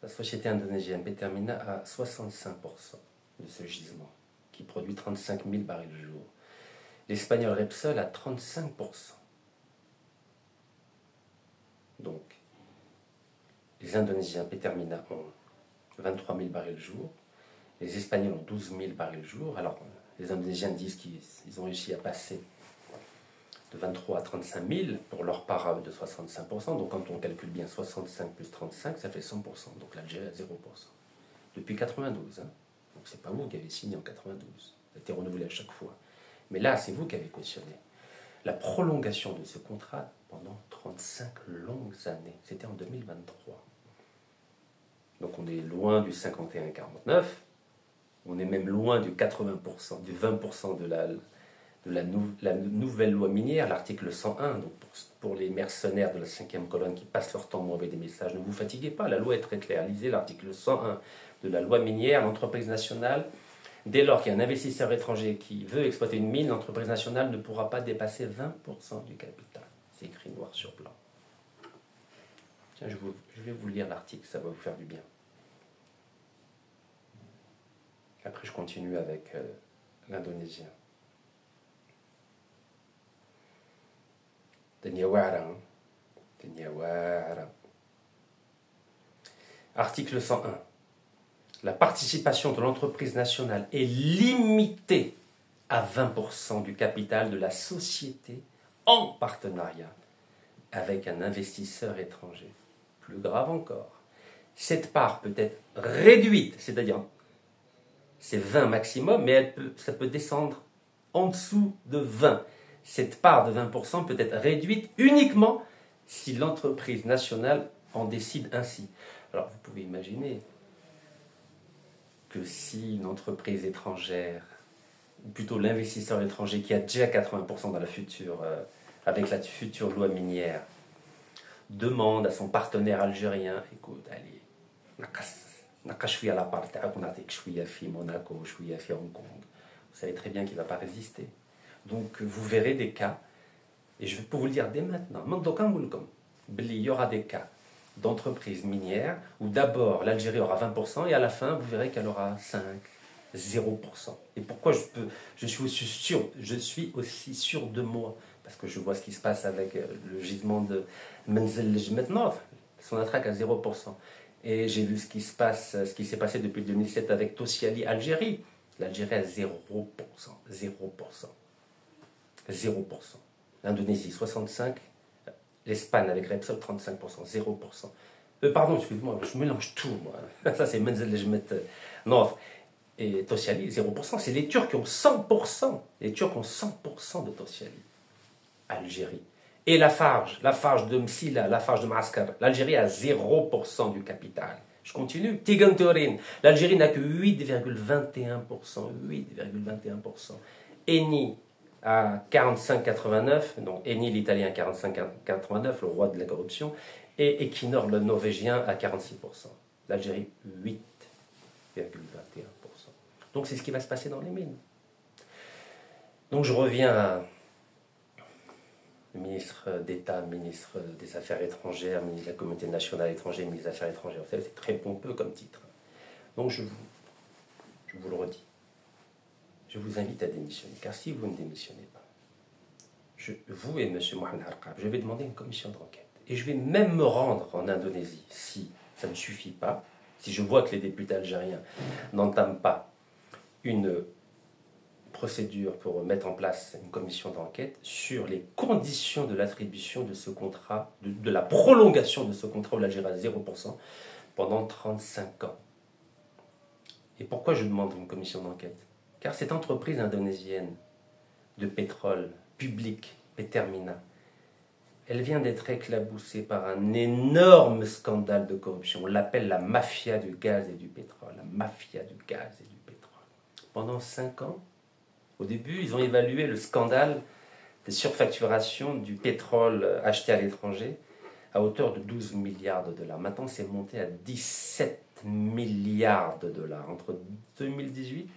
La société indonésienne Petermina a 65% de ce gisement, qui produit 35 000 barils de jour. L'espagnol Repsol a 35%. Donc, les Indonésiens Petermina ont 23 000 barils le jour, les Espagnols ont 12 000 barils le jour. Alors, les Indonésiens disent qu'ils ont réussi à passer de 23 à 35 000 pour leur part de 65%. Donc, quand on calcule bien 65 plus 35, ça fait 100%. Donc, l'Algérie a 0%. Depuis 92. Hein. Donc, c'est pas vous qui avez signé en 92. Ça a été renouvelé à chaque fois. Mais là, c'est vous qui avez cautionné la prolongation de ce contrat pendant 35 longues années. C'était en 2023. Donc on est loin du 51-49, on est même loin du 80%, du 20% de la nouvelle loi minière, l'article 101. Donc pour les mercenaires de la 5e colonne qui passent leur temps à m'envoyer des messages, ne vous fatiguez pas, la loi est très claire. Lisez l'article 101 de la loi minière, l'entreprise nationale. Dès lors qu'il y a un investisseur étranger qui veut exploiter une mine, l'entreprise nationale ne pourra pas dépasser 20% du capital. C'est écrit noir sur blanc. Tiens, je vais vous lire l'article, ça va vous faire du bien. Après, je continue avec l'Indonésien. Danyawara. Article 101. La participation de l'entreprise nationale est limitée à 20% du capital de la société en partenariat avec un investisseur étranger. Plus grave encore, cette part peut être réduite, c'est-à-dire c'est 20 maximum, mais ça peut descendre en dessous de 20. Cette part de 20% peut être réduite uniquement si l'entreprise nationale en décide ainsi. Alors vous pouvez imaginer que si une entreprise étrangère, ou plutôt l'investisseur étranger qui a déjà 80% dans la future, avec la future loi minière, demande à son partenaire algérien, écoute, allez, نقص شويه la part تاعك ونعطيك شويه في Monaco, شويه في Hong Kong. Vous savez très bien qu'il ne va pas résister. Donc vous verrez des cas, et je peux vous le dire dès maintenant, il y aura des cas d'entreprises minières où d'abord l'Algérie aura 20% et à la fin vous verrez qu'elle aura 5, 0%. Et pourquoi je suis aussi sûr de moi? Parce que je vois ce qui se passe avec le gisement de Menzel Lejmetnov, son attraque à 0%. Et j'ai vu ce qui s'est passé depuis 2007 avec Tossiali, Algérie. L'Algérie à 0%. 0%. 0%. L'Indonésie, 65%. L'Espagne avec Repsol, 35%. 0%. Pardon, excuse-moi, je mélange tout, moi. Ça, c'est Menzel Lejmetnov. Et Tossiali, 0%. C'est les Turcs qui ont 100%. Les Turcs ont 100% de Tossiali. Algérie. Et Lafarge de Msila, Lafarge de Maaskar, l'Algérie a 0% du capital. Je continue. Tigantorin, l'Algérie n'a que 8,21%. 8,21%. Eni à 45,89%. Donc Eni l'italien à 45,89%, le roi de la corruption. Et Equinor le norvégien à 46%. L'Algérie 8,21%. Donc c'est ce qui va se passer dans les mines. Donc je reviens à ministre d'État, ministre des Affaires étrangères, ministre de la Communauté nationale étrangère, ministre des Affaires étrangères. Vous savez, c'est très pompeux comme titre. Donc je vous le redis. Je vous invite à démissionner. Car si vous ne démissionnez pas, vous et M. Mohamed Harqab, je vais demander une commission d'enquête. Et je vais même me rendre en Indonésie si ça ne suffit pas, si je vois que les députés algériens n'entament pas une procédure pour mettre en place une commission d'enquête sur les conditions de l'attribution de ce contrat, de la prolongation de ce contrat où l'Algérie à 0% pendant 35 ans. Et pourquoi je demande une commission d'enquête? Car cette entreprise indonésienne de pétrole public, Petermina, elle vient d'être éclaboussée par un énorme scandale de corruption. On l'appelle la mafia du gaz et du pétrole. La mafia du gaz et du pétrole. Pendant 5 ans, au début, ils ont évalué le scandale des surfacturations du pétrole acheté à l'étranger à hauteur de 12 milliards de dollars. Maintenant, c'est monté à 17 milliards de dollars entre 2018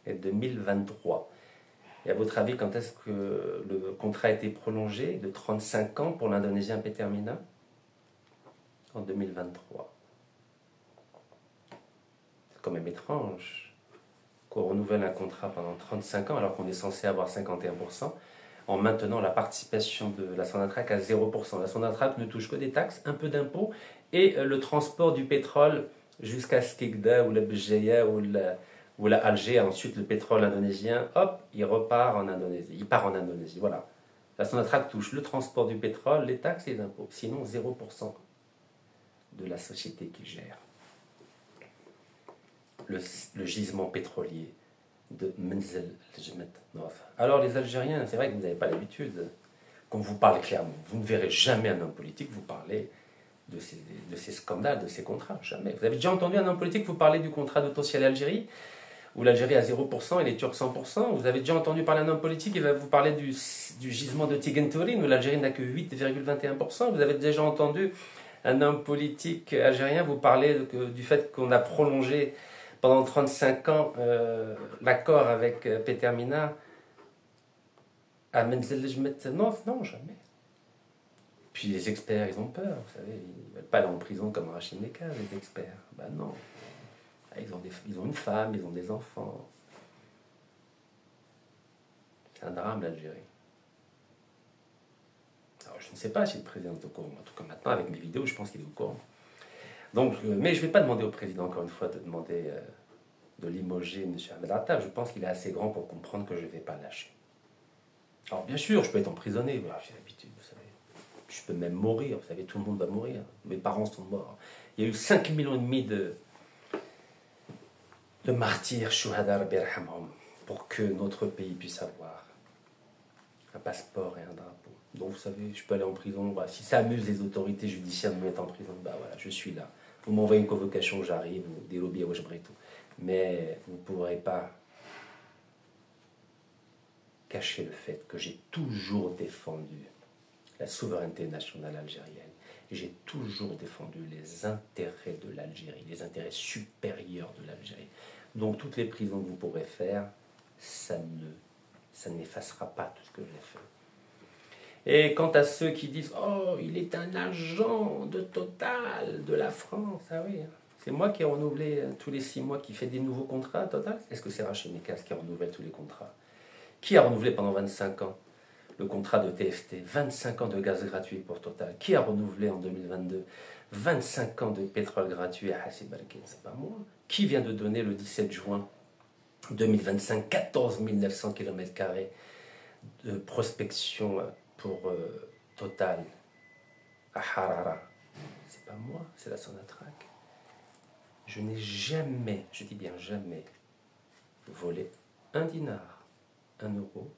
et 2023. Et à votre avis, quand est-ce que le contrat a été prolongé de 35 ans pour l'Indonésien Petermina? En 2023. C'est quand même étrange qu'on renouvelle un contrat pendant 35 ans alors qu'on est censé avoir 51% en maintenant la participation de la Sonatrach à 0%. La Sonatrach ne touche que des taxes, un peu d'impôts et le transport du pétrole jusqu'à Skikda ou la Béjaïa ou la Alger. Ensuite, le pétrole indonésien, hop, il repart en Indonésie. Il part en Indonésie, voilà. La Sonatrach touche le transport du pétrole, les taxes et les impôts. Sinon, 0% de la société qui gère le gisement pétrolier de Menzel Lejmetnov. Alors les Algériens, c'est vrai que vous n'avez pas l'habitude qu'on vous parle clairement. Vous ne verrez jamais un homme politique vous parler de ces scandales, de ces contrats. Jamais. Vous avez déjà entendu un homme politique vous parler du contrat de Tossiali Algérie, où l'Algérie a 0% et les Turcs 100%. Vous avez déjà entendu parler d'un homme politique qui va vous parler du gisement de Tigantorin, où l'Algérie n'a que 8,21%. Vous avez déjà entendu un homme politique algérien vous parler du fait qu'on a prolongé pendant 35 ans l'accord avec Petermina à Menzel Lejmetnov? Non, jamais. Puis les experts, ils ont peur, vous savez, ils ne veulent pas aller en prison comme Rachid Meka, les experts. Ben non. Ils ont une femme, ils ont des enfants. C'est un drame, l'Algérie. Alors, je ne sais pas si le président est au courant. En tout cas, maintenant, avec mes vidéos, je pense qu'il est au courant. Donc, mais je ne vais pas demander au président, encore une fois, de limoger M. Ahmed Attaf. Je pense qu'il est assez grand pour comprendre que je ne vais pas lâcher. Alors bien sûr, je peux être emprisonné, voilà, j'ai l'habitude, vous savez. Je peux même mourir, vous savez, tout le monde va mourir. Mes parents sont morts. Il y a eu 5,5 millions de martyrs, shuhada rabbi yarhamhum, pour que notre pays puisse avoir un passeport et un drapeau. Donc vous savez, je peux aller en prison. Bah, si ça amuse les autorités judiciaires de me mettre en prison, bah voilà, je suis là. Vous m'envoyez une convocation, j'arrive, ou des lobbies à Wajbri et tout. Mais vous ne pourrez pas cacher le fait que j'ai toujours défendu la souveraineté nationale algérienne. Et j'ai toujours défendu les intérêts de l'Algérie, les intérêts supérieurs de l'Algérie. Donc toutes les prisons que vous pourrez faire, ça n'effacera pas tout ce que j'ai fait. Et quant à ceux qui disent « Oh, il est un agent de Total, de la France », ah oui, c'est moi qui ai renouvelé tous les 6 mois, qui fait des nouveaux contrats à Total. Est-ce que c'est Rachid Nekaz qui renouvelle tous les contrats? Qui a renouvelé pendant 25 ans le contrat de TFT? 25 ans de gaz gratuit pour Total. Qui a renouvelé en 2022 25 ans de pétrole gratuit à Hassi Barkin? C'est pas moi. Qui vient de donner le 17 juin 2025 14 900 km² de prospection pour Total à Harara? C'est pas moi, c'est la Sonatrach. Je n'ai jamais, je dis bien jamais, volé un dinar, 1 euro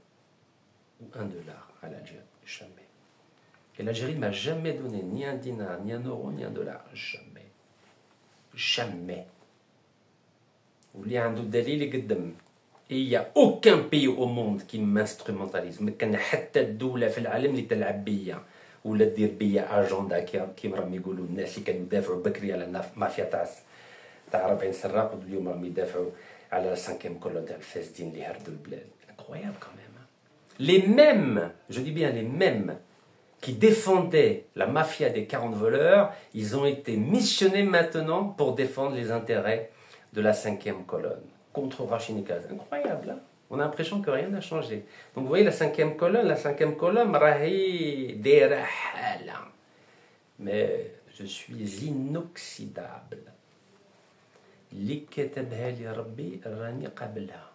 ou 1 dollar à l'Algérie. Jamais. Et l'Algérie ne m'a jamais donné ni un dinar, ni 1 euro, ni 1 dollar. Jamais. Jamais. Et il n'y a aucun pays au monde qui m'instrumentalise. Mais quand حتى الدولة في العالم اللي تلعب بيا ولا دير بيا اجندا كيما راهم يقولوا الناس اللي كانوا يدافعوا بكري على المافيا تاع 40 سراق واليوم راهم يدافعوا على la 5e colonne تاع الفاسدين اللي هردوا البلاد. Incroyable quand même. Les mêmes, je dis bien les mêmes, qui défendaient la mafia des 40 voleurs, ils ont été missionnés maintenant pour défendre les intérêts de la 5e colonne contre Rachid Nekaz. Incroyable, hein? On a l'impression que rien n'a changé. Donc vous voyez la 5e colonne, rahi dira hala. Mais je suis inoxydable. Li katabha li rabbi rani qabla.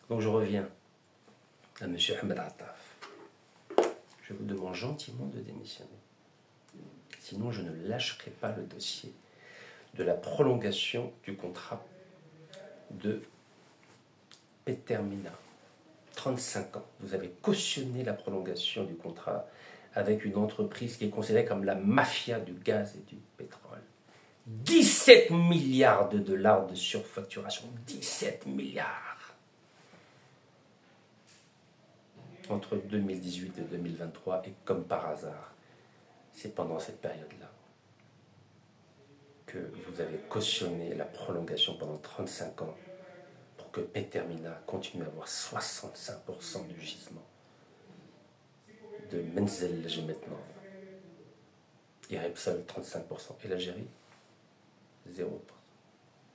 Donc je reviens à M. Ahmed Attaf. Je vous demande gentiment de démissionner. Sinon, je ne lâcherai pas le dossier de la prolongation du contrat de Petermina. 35 ans. Vous avez cautionné la prolongation du contrat avec une entreprise qui est considérée comme la mafia du gaz et du pétrole. 17 milliards de dollars de surfacturation. 17 milliards entre 2018 et 2023, et comme par hasard, c'est pendant cette période-là que vous avez cautionné la prolongation pendant 35 ans pour que Petermina continue à avoir 65% du gisement de Menzel maintenant. Et Repsol 35%. Et l'Algérie 0%.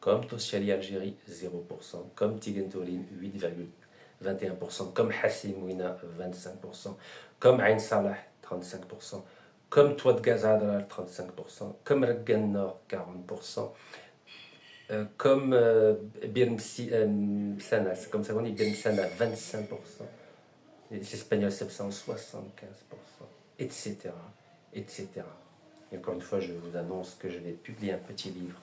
Comme Tossiali Algérie 0%. Comme Tigentoline 8,21%. Comme Hassim Ouina 25%. Comme Ain Salah 35%. Comme Toit de Gazadra 35%, comme Raggan Nord 40%, comme Birmsana, c'est comme ça qu'on dit, Birmsana 25%, les Espagnols 75%, etc., etc. Et encore une fois, je vous annonce que je vais publier un petit livre.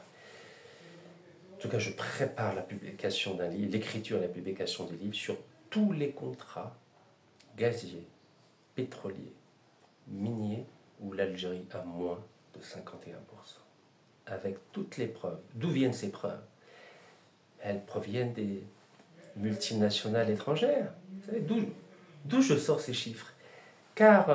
En tout cas, je prépare la publication d'un livre, l'écriture et la publication des livres sur tous les contrats gaziers, pétroliers, miniers, où l'Algérie a moins de 51%. Avec toutes les preuves. D'où viennent ces preuves? Elles proviennent des multinationales étrangères. Vous savez, d'où je sors ces chiffres? Car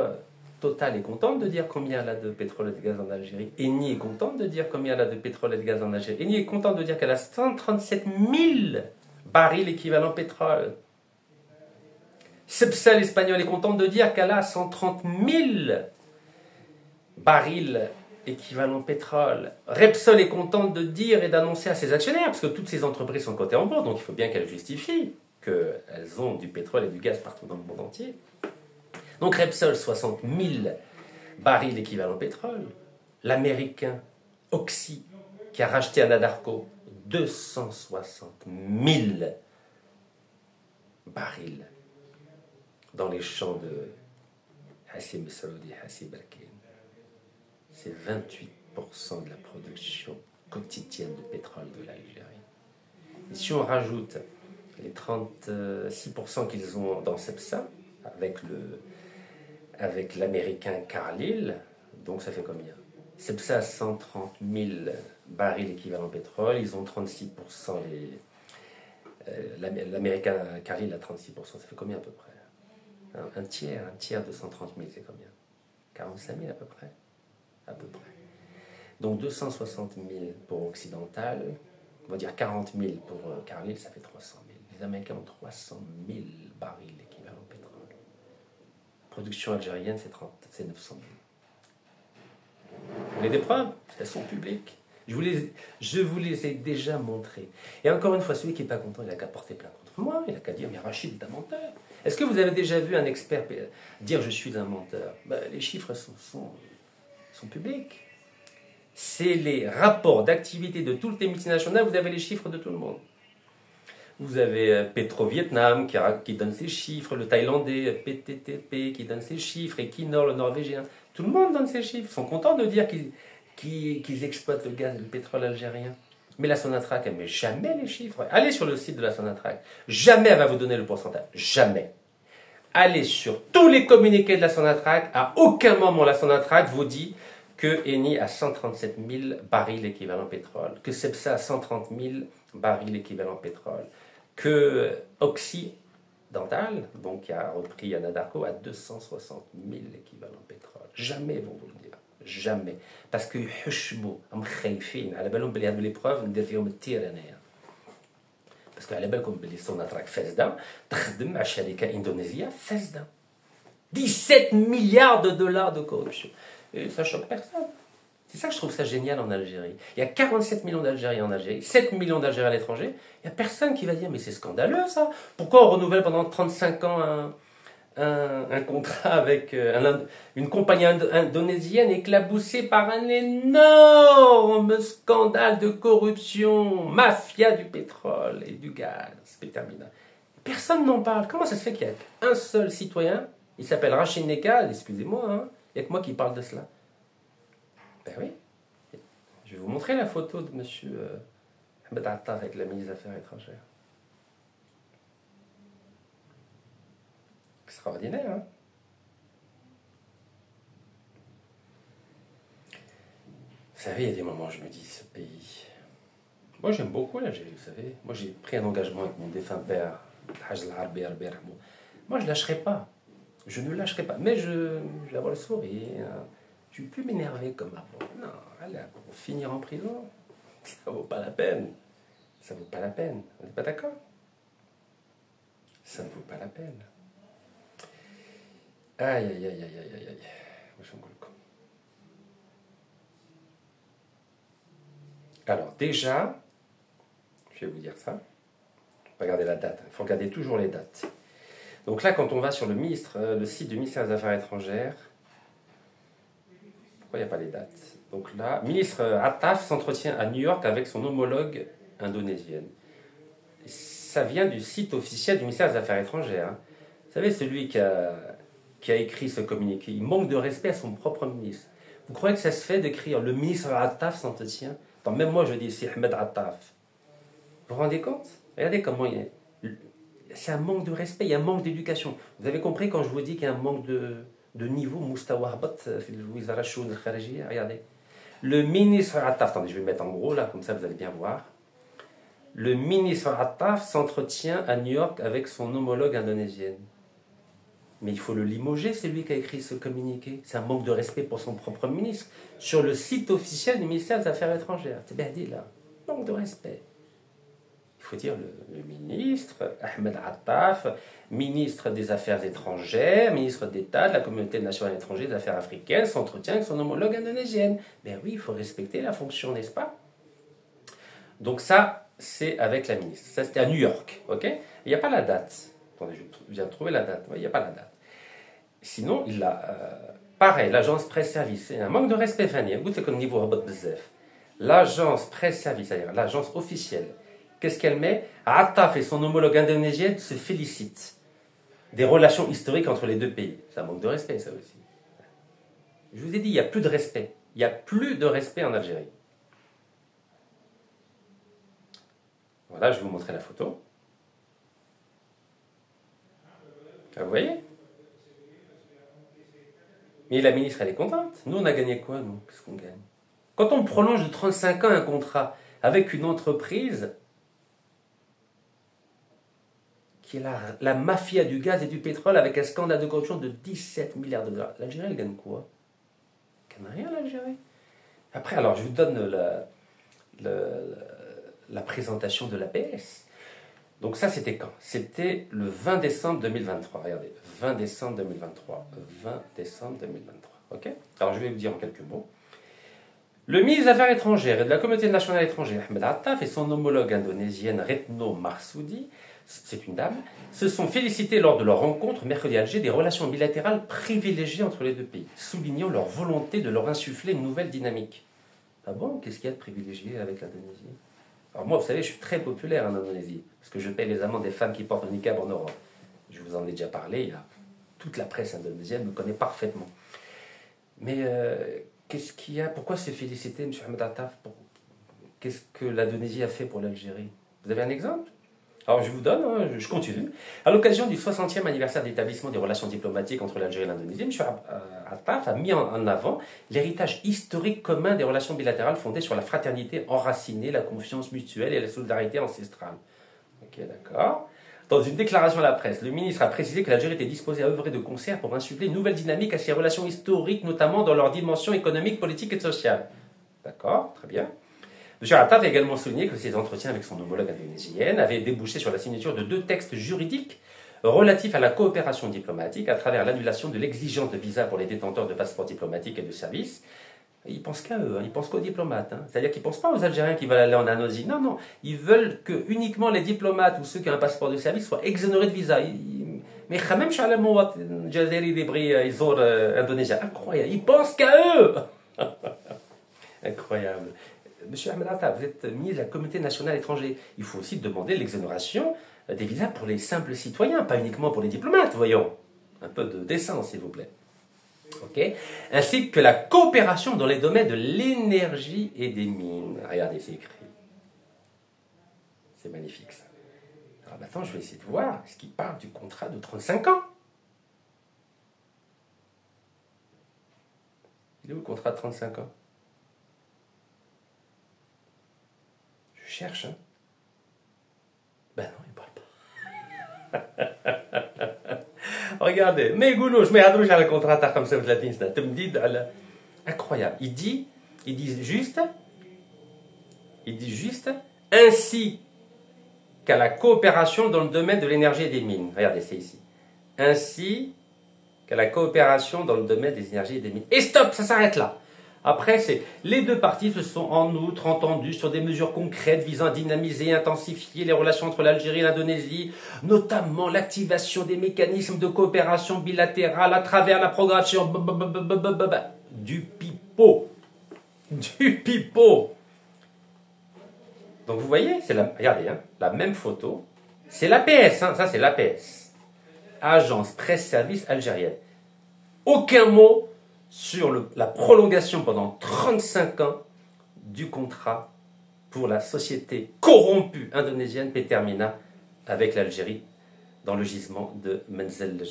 Total est contente de dire combien elle a de pétrole et de gaz en Algérie. Eni est contente de dire combien elle a de pétrole et de gaz en Algérie. Eni est contente de dire qu'elle a 137 000 barils équivalent pétrole. Cepsa, l'espagnol, est contente de dire qu'elle a 130 000 barils équivalent pétrole. Repsol est contente de dire et d'annoncer à ses actionnaires, parce que toutes ces entreprises sont cotées en bourse, donc il faut bien qu'elles justifient qu'elles ont du pétrole et du gaz partout dans le monde entier. Donc Repsol, 60 000 barils équivalent pétrole. L'américain Oxy, qui a racheté Anadarko, 260 000 barils dans les champs de Hassim Saoudi, Hassim Barkin. C'est 28% de la production quotidienne de pétrole de l'Algérie. Et si on rajoute les 36% qu'ils ont dans Cepsa, avec l'américain Carlyle, donc ça fait combien? Cepsa a 130 000 barils équivalent pétrole, ils ont 36%, l'américain Carlyle a 36%, ça fait combien à peu près? Un tiers de 130 000, c'est combien? 45 000 à peu près. Donc 260 000 pour Occidental, on va dire 40 000 pour Carlyle, ça fait 300 000. Les Américains ont 300 000 barils équivalent pétrole. Production algérienne, c'est 900 000. Vous avez des preuves? Elles sont publiques. Je vous les ai déjà montrées. Et encore une fois, celui qui n'est pas content, il n'a qu'à porter plainte contre moi, il n'a qu'à dire, mais Rachid est un menteur. Est-ce que vous avez déjà vu un expert dire je suis un menteur? Les chiffres sont publics. C'est les rapports d'activité de toutes les multinationales, vous avez les chiffres de tout le monde. Vous avez Petro-Vietnam qui donne ses chiffres, le Thaïlandais, PTTP qui donne ses chiffres, Equinor, le Norvégien. Tout le monde donne ses chiffres. Ils sont contents de dire qu'ils exploitent le gaz et le pétrole algérien. Mais la Sonatrach, elle ne met jamais les chiffres. Allez sur le site de la Sonatrach. Jamais elle va vous donner le pourcentage. Jamais. Allez sur tous les communiqués de la Sonatrach. À aucun moment la Sonatrach vous dit que Eni a 137 000 barils équivalent pétrole, que Cepsa a 130 000 barils équivalent pétrole, que Occidental, donc qui a repris Anadarko, a 260 000 équivalent pétrole. Jamais ils vont vous le dire. Jamais. Parce que يحشموا خايفين على بالهم بلي هذو لي بروف ندير فيهم التير انايا. باسكو على بالكم بلي سوناتراك فاسده تخدم مع شركه اندونيسيه فاسده. 17 milliards de dollars de corruption. Et ça choque personne. C'est ça que je trouve ça génial en Algérie. Il y a 47 millions d'Algériens en Algérie, 7 millions d'Algériens à l'étranger. Il n'y a personne qui va dire mais c'est scandaleux ça. Pourquoi on renouvelle pendant 35 ans un contrat avec une compagnie indonésienne éclaboussée par un énorme scandale de corruption, mafia du pétrole et du gaz, Pétermina. Personne n'en parle. Comment ça se fait qu'il y a un seul citoyen, il s'appelle Rachid Nekal, excusez-moi, hein, il n'y a que moi qui parle de cela. Ben oui. Je vais vous montrer la photo de M. Ahmed Attar avec la ministre des Affaires étrangères. Extraordinaire, hein? Vous savez, il y a des moments où je me dis, ce pays... Moi, j'aime beaucoup l'Algérie, vous savez. Moi, j'ai pris un engagement avec mon défunt père, Haj al-Harbi al-Birh. Moi, je ne lâcherai pas. Je ne lâcherai pas. Mais je vais avoir le sourire. Je ne vais plus m'énerver comme avant. Non, allez, pour finir en prison, ça vaut pas la peine. Ça vaut pas la peine. On n'est pas d'accord? Ça ne vaut pas la peine. Aïe, aïe, aïe, aïe, aïe, aïe, aïe. Alors, déjà, je vais vous dire ça. Regardez la date. Il faut regarder toujours les dates. Donc là, quand on va sur le site du ministère des Affaires étrangères, pourquoi il n'y a pas les dates? Donc là, ministre Attaf s'entretient à New York avec son homologue indonésienne. Ça vient du site officiel du ministère des Affaires étrangères. Hein. Vous savez, celui qui a écrit ce communiqué, il manque de respect à son propre ministre. Vous croyez que ça se fait d'écrire le ministre Attaf s'entretient? Même moi, je dis c'est Ahmed Attaf. Vous vous rendez compte? Regardez comment il est. C'est un manque de respect, il y a un manque d'éducation. Vous avez compris quand je vous dis qu'il y a un manque de niveau, regardez. Le ministre Attaf, attendez, je vais le mettre en gros là, comme ça vous allez bien voir. Le ministre Attaf s'entretient à New York avec son homologue indonésienne. Mais il faut le limoger, c'est lui qui a écrit ce communiqué. C'est un manque de respect pour son propre ministre. Sur le site officiel du ministère des Affaires étrangères. C'est bien dit là. Manque de respect. Il faut dire le ministre, Ahmed Attaf, ministre des Affaires étrangères, ministre d'État de la Communauté nationale étrangère des Affaires africaines, s'entretient avec son homologue indonésienne. Ben oui, il faut respecter la fonction, n'est-ce pas? Donc ça, c'est avec la ministre. Ça, c'était à New York. Ok? Il n'y a pas la date. Attendez, je viens de trouver la date. Il n'y a pas la date. Sinon, pareil, l'agence presse-service. C'est un manque de respect, Fanny. Écoutez comme niveau rabat bzef. L'agence presse-service, c'est-à-dire l'agence officielle, qu'est-ce qu'elle met? Attaf et son homologue indonésienne se félicitent des relations historiques entre les deux pays. Ça manque de respect, ça aussi. Je vous ai dit, il n'y a plus de respect. Il n'y a plus de respect en Algérie. Voilà, je vais vous montrer la photo. Ah, vous voyez? Mais la ministre, elle est contente. Nous, on a gagné quoi, nous? Qu'est-ce qu'on gagne? Quand on prolonge de 35 ans un contrat avec une entreprise qui est la mafia du gaz et du pétrole avec un scandale de corruption de 17 milliards de dollars, l'Algérie, elle gagne quoi? Elle gagne rien, l'Algérie. Après, alors, je vous donne la présentation de l'APS. Donc ça, c'était quand? C'était le 20 décembre 2023. Regardez, 20 décembre 2023. 20 décembre 2023. Ok? Alors, je vais vous dire en quelques mots. Le ministre des Affaires étrangères et de la communauté nationale étrangère, Ahmed Attaf, et son homologue indonésienne, Retno Marsudi, c'est une dame, se sont félicités lors de leur rencontre mercredi à Alger des relations bilatérales privilégiées entre les deux pays, soulignant leur volonté de leur insuffler une nouvelle dynamique. Ah bon? Qu'est-ce qu'il y a de privilégié avec l'Indonésie? Alors moi, vous savez, je suis très populaire en Indonésie, parce que je paye les amendes des femmes qui portent le niqab en Europe. Je vous en ai déjà parlé, toute la presse indonésienne me connaît parfaitement. Mais qu'est-ce qu'il y a? Pourquoi se féliciter, M. Ahmed Attaf? Qu'est-ce que l'Indonésie a fait pour l'Algérie? Vous avez un exemple? Alors je vous donne, je continue. À l'occasion du 60e anniversaire d'établissement des relations diplomatiques entre l'Algérie et l'Indonésie, M. Attaf a mis en avant l'héritage historique commun des relations bilatérales fondées sur la fraternité enracinée, la confiance mutuelle et la solidarité ancestrale. Ok, d'accord. Dans une déclaration à la presse, le ministre a précisé que l'Algérie était disposée à œuvrer de concert pour insuffler une nouvelle dynamique à ses relations historiques, notamment dans leur dimension économique, politique et sociale. D'accord, très bien. M. Attaf a également souligné que ses entretiens avec son homologue indonésienne avaient débouché sur la signature de 2 textes juridiques relatifs à la coopération diplomatique à travers l'annulation de l'exigence de visa pour les détenteurs de passeports diplomatiques et de services. Ils pensent qu'à eux, ils pensent qu'aux diplomates. C'est-à-dire qu'ils ne pensent pas aux Algériens qui veulent aller en Indonésie. Non, non, ils veulent que uniquement les diplomates ou ceux qui ont un passeport de service soient exonérés de visa. Mais quand même, indonésien. Incroyable, ils pensent qu'à eux. Incroyable. Monsieur Ahmed Attaf, vous êtes ministre de la communauté nationale étrangère. Il faut aussi demander l'exonération des visas pour les simples citoyens, pas uniquement pour les diplomates, voyons. Un peu de décence, s'il vous plaît. Okay. Ainsi que la coopération dans les domaines de l'énergie et des mines. Regardez, c'est écrit. C'est magnifique, ça. Alors maintenant, je vais essayer de voir ce qui parle du contrat de 35 ans. Il est où le contrat de 35 ans? Je cherche, hein. Ben non, il ne parle pas. Regardez, mais goulouche, mais adrouche à le contrat comme ça, vous l'avez dit, tu me dis, incroyable. Il dit juste, ainsi qu'à la coopération dans le domaine de l'énergie et des mines. Regardez, c'est ici. Ainsi qu'à la coopération dans le domaine des énergies et des mines. Et stop, ça s'arrête là. Après, c'est les deux parties se sont en outre entendues sur des mesures concrètes visant à dynamiser et intensifier les relations entre l'Algérie et l'Indonésie, notamment l'activation des mécanismes de coopération bilatérale à travers la progression du pipeau. Du pipeau. Donc vous voyez, regardez, hein, la même photo. C'est l'APS, hein, ça c'est l'APS. Agence Presse-Service algérienne. Aucun mot sur la prolongation pendant 35 ans du contrat pour la société corrompue indonésienne Petermina avec l'Algérie dans le gisement de Menzel.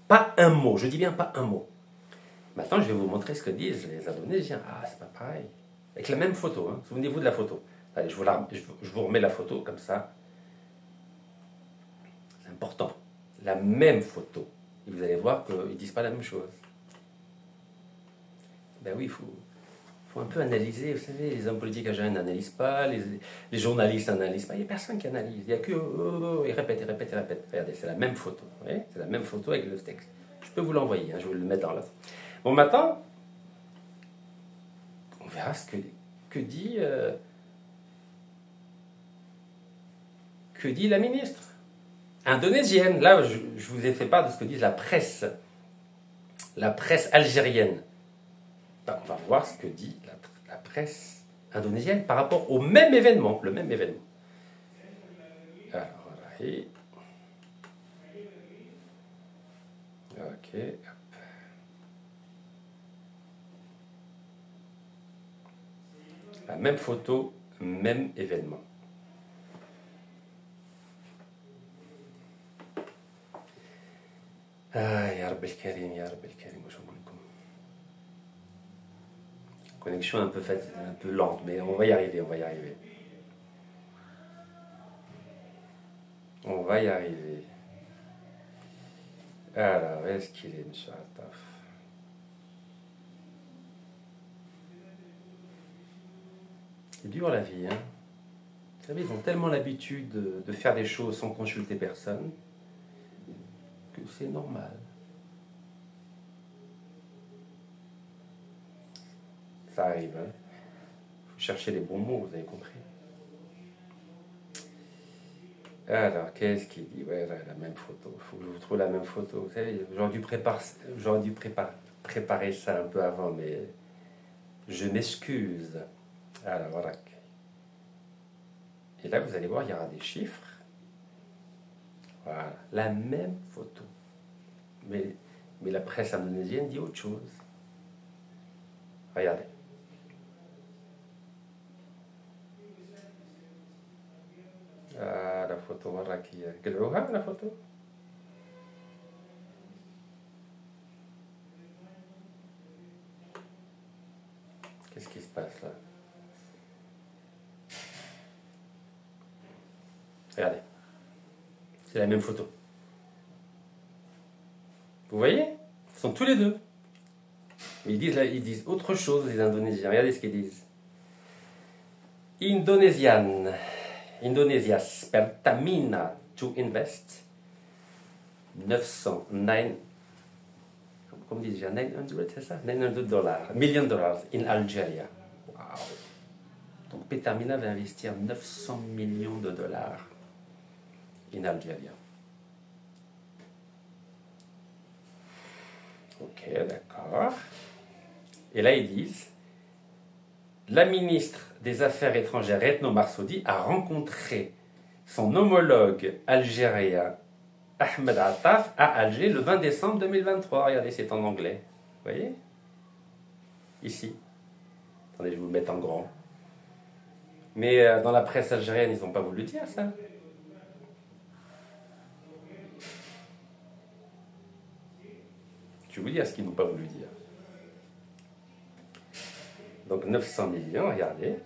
Pas un mot, je dis bien pas un mot. Maintenant, je vais vous montrer ce que disent les Indonésiens. Ah, c'est pas pareil. Avec la même photo, hein. Souvenez-vous de la photo. Allez, je vous remets la photo comme ça. C'est important. La même photo. Et vous allez voir qu'ils ne disent pas la même chose. Ben oui, il faut un peu analyser. Vous savez, les hommes politiques algériens n'analysent pas, les journalistes n'analysent pas. Il n'y a personne qui analyse. Il n'y a que... ils répètent, ils répètent, ils répètent. Regardez, c'est la même photo. Vous voyez, c'est la même photo avec le texte. Je peux vous l'envoyer, hein, je vais le mettre dans l'autre. Bon, maintenant, on verra ce que dit la ministre indonésienne. Là, je vous ai fait part de ce que dit la presse algérienne. Ben, on va voir ce que dit la presse indonésienne par rapport au même événement, le même événement. Alors, voilà. Et... ok. Hop. La même photo, même événement. Ah, ya Rabbi al-Karim, ya Rabbi al-Karim, connexion un peu lente, mais on va y arriver, on va y arriver. On va y arriver. Alors, est-ce qu'il est, monsieur Attaf? C'est dur la vie, hein. Vous savez, ils ont tellement l'habitude de faire des choses sans consulter personne que c'est normal. Ça arrive, hein. Faut chercher les bons mots, vous avez compris. Alors, qu'est-ce qu'il dit? Ouais, la même photo. Il faut que je vous trouve la même photo. Vous savez, j'aurais dû préparer ça un peu avant, mais je m'excuse. Alors, voilà. Et là, vous allez voir, il y aura des chiffres. Voilà, la même photo. Mais la presse indonésienne dit autre chose. Regardez. Ah, la photo, voilà qui est. Quelle est la photo? Qu'est-ce qui se passe là? Regardez. C'est la même photo. Vous voyez? Ils sont tous les deux. Mais ils disent autre chose, les Indonésiens. Regardez ce qu'ils disent. Indonesia's Pertamina to invest 909, comme dit déjà, 900, c'est ça? $900, million dollars in Algeria. Wow. Donc Pertamina va investir 900 millions de dollars in Algeria. Ok, d'accord. Et là, ils disent, la ministre des Affaires étrangères, Retno Marsudi, a rencontré son homologue algérien, Ahmed Attaf, à Alger le 20 décembre 2023. Regardez, c'est en anglais. Vous voyez? Ici. Attendez, je vais vous le mettre en grand. Mais dans la presse algérienne, ils n'ont pas voulu dire ça. Je vais vous dire ce qu'ils n'ont pas voulu dire. Donc 900 millions, regardez.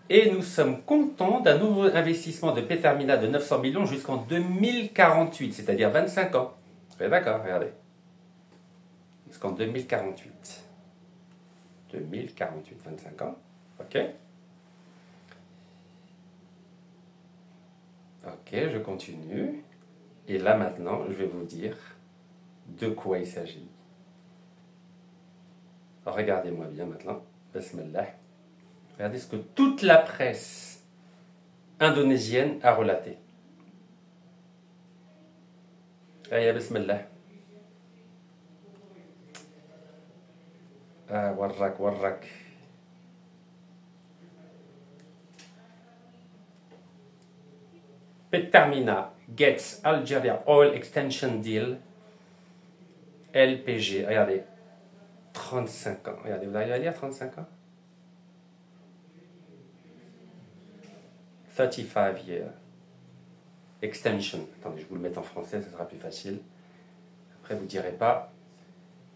Et nous sommes contents d'un nouveau investissement de Pertamina de 900 millions jusqu'en 2048, c'est-à-dire 25 ans. Vous êtes d'accord, regardez. Jusqu'en 2048. 2048, 25 ans. Ok. Ok, je continue. Et là maintenant, je vais vous dire de quoi il s'agit. Regardez-moi bien maintenant. Bismillah. Regardez ce que toute la presse indonésienne a relaté. Allez, bismillah. Ah, warrak, warrak. Pertamina gets Algeria Oil Extension Deal, LPG. Regardez, 35 ans. Regardez, vous arrivez à lire 35 ans? 35 years. Extension. Attendez, je vous le mets en français, ça sera plus facile. Après, vous ne direz pas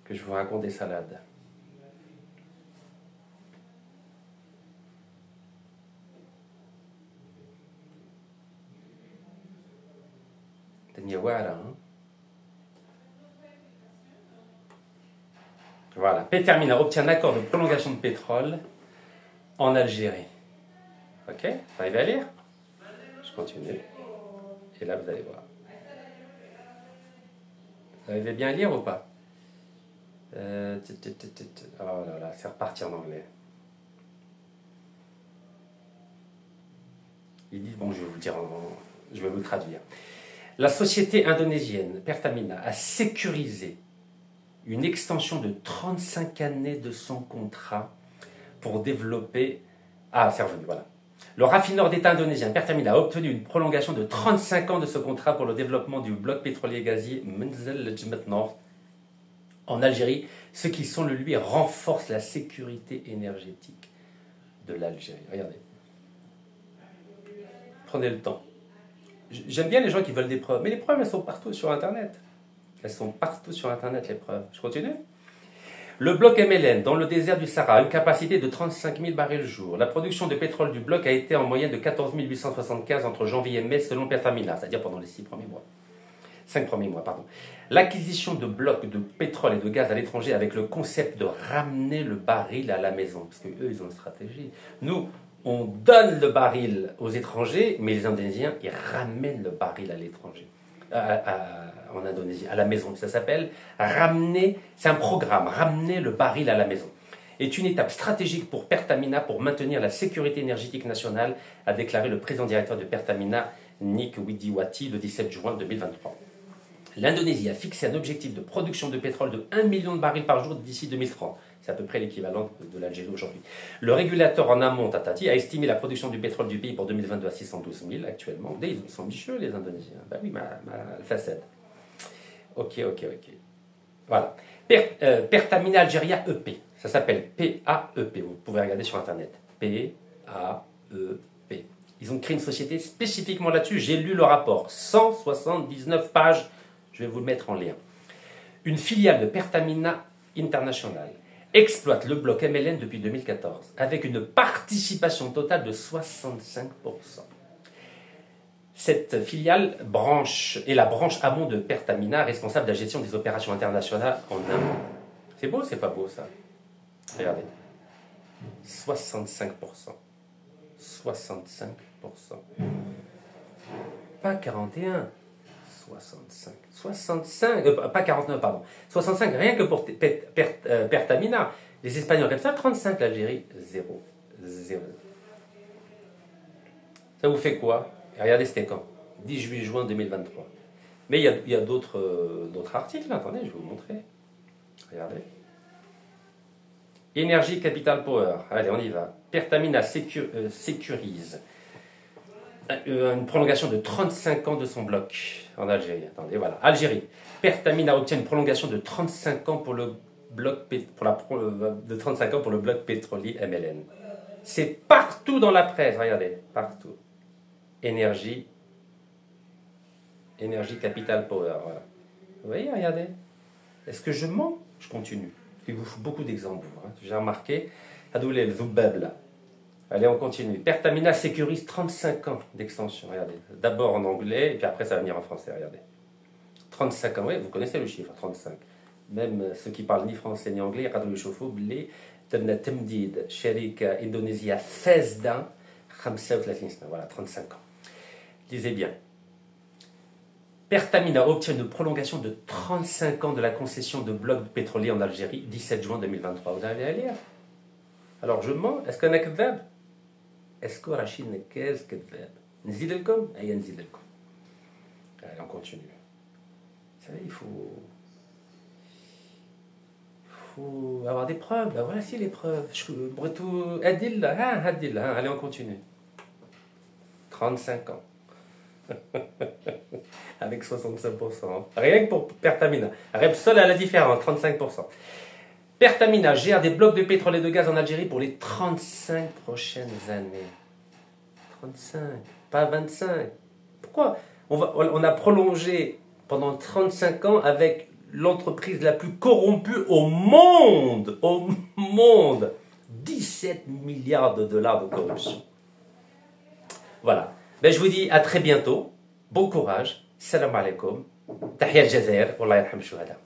que je vous raconte des salades. Voilà. Pertamina obtient un accord de prolongation de pétrole en Algérie. Ok? Vous arrivez à lire? Je continue. Et là, vous allez voir. Vous arrivez bien à lire ou pas? Oh là là, c'est reparti en anglais. Ils disent, bon, je vais vous dire, je vais vous traduire. La société indonésienne Pertamina a sécurisé une extension de 35 années de son contrat pour développer Ah, c'est revenu, voilà. Le raffineur d'État indonésien Pertamina a obtenu une prolongation de 35 ans de ce contrat pour le développement du bloc pétrolier gazier Menzel Jmet Nord en Algérie, ce qui, selon lui, renforce la sécurité énergétique de l'Algérie. Regardez. Prenez le temps. J'aime bien les gens qui veulent des preuves, mais les preuves, elles sont partout sur Internet. Elles sont partout sur Internet, les preuves. Je continue. Le bloc MLN, dans le désert du Sahara, a une capacité de 35 000 barils jour. La production de pétrole du bloc a été en moyenne de 14 875 entre janvier et mai, selon Pertamina, c'est-à-dire pendant les 5 premiers mois. L'acquisition de blocs de pétrole et de gaz à l'étranger avec le concept de ramener le baril à la maison. Parce qu'eux, ils ont une stratégie. Nous, on donne le baril aux étrangers, mais les Indonésiens, ils ramènent le baril à l'étranger. En Indonésie, à la maison. Ça s'appelle ramener, c'est un programme, ramener le baril à la maison. Est une étape stratégique pour Pertamina pour maintenir la sécurité énergétique nationale, a déclaré le président directeur de Pertamina, Nick Widiwati, le 17 juin 2023. L'Indonésie a fixé un objectif de production de pétrole de 1 million de barils par jour d'ici 2030. C'est à peu près l'équivalent de l'Algérie aujourd'hui. Le régulateur en amont, Tatati, a estimé la production du pétrole du pays pour 2022 à 612 000 actuellement. Ils sont ambitieux, les Indonésiens. Ben oui, ma facette. Ok. Voilà. Pertamina Algérie EP. Ça s'appelle PAEP. Vous pouvez regarder sur Internet. PAEP. Ils ont créé une société spécifiquement là-dessus. J'ai lu le rapport. 179 pages. Je vais vous le mettre en lien. Une filiale de Pertamina International exploite le bloc MLN depuis 2014 avec une participation totale de 65%. Cette filiale est la branche amont de Pertamina, responsable de la gestion des opérations internationales en amont. C'est beau ou c'est pas beau ça? Regardez. 65%. 65%. Pas 41. 65. Pas 49, pardon. 65, rien que pour Pertamina. Les Espagnols regardent ça, 35, l'Algérie, 0. Ça vous fait quoi? Regardez, c'était quand? 18 juin 2023. Mais il y a d'autres articles, attendez, je vais vous montrer. Regardez. Énergie Capital Power. Allez, on y va. Pertamina sécurise une prolongation de 35 ans de son bloc en Algérie. Attendez, voilà. Algérie. Pertamina obtient une prolongation de 35 ans pour le bloc de 35 ans pour le bloc pétrolier MLN. C'est partout dans la presse, regardez, partout. Énergie Capital Power, voilà. Vous voyez, regardez. Est-ce que je mens? Je continue. Il vous faut beaucoup d'exemples. Hein. J'ai remarqué. Hadoulé, le Zoubeb, là. Allez, on continue. Pertamina sécurise 35 ans d'extension. Regardez. D'abord en anglais, et puis après, ça va venir en français. Regardez. 35 ans. Oui, vous connaissez le chiffre, 35. Même ceux qui parlent ni français ni anglais, Hadoulé Chauffou, Blé, Temna Temdid, Sharika, Indonésia, Fezda, 35 ans. Voilà, 35 ans. Lisez bien. Pertamina obtient une prolongation de 35 ans de la concession de blocs pétroliers en Algérie, 17 juin 2023. Vous avez à lire. Alors je mens. Est-ce qu'on a كذاب? Est-ce que Rachid n'est qu'est-ce كذاب? نزيد لكم؟ أي نزيد لكم. Allez, on continue. Vous savez, il faut avoir des preuves. Ben voilà, si les preuves. Allez, on continue. 35 ans. Avec 65%. Rien que pour Pertamina. Repsol a la différence, 35%. Pertamina gère des blocs de pétrole et de gaz en Algérie pour les 35 prochaines années. 35, pas 25. Pourquoi on a prolongé pendant 35 ans avec l'entreprise la plus corrompue au monde. Au monde. 17 milliards de dollars de corruption. Voilà. Ben, je vous dis à très bientôt. Bon courage. Salam alaikum. Tahia al-Jazair. Wallah yarham shuhada.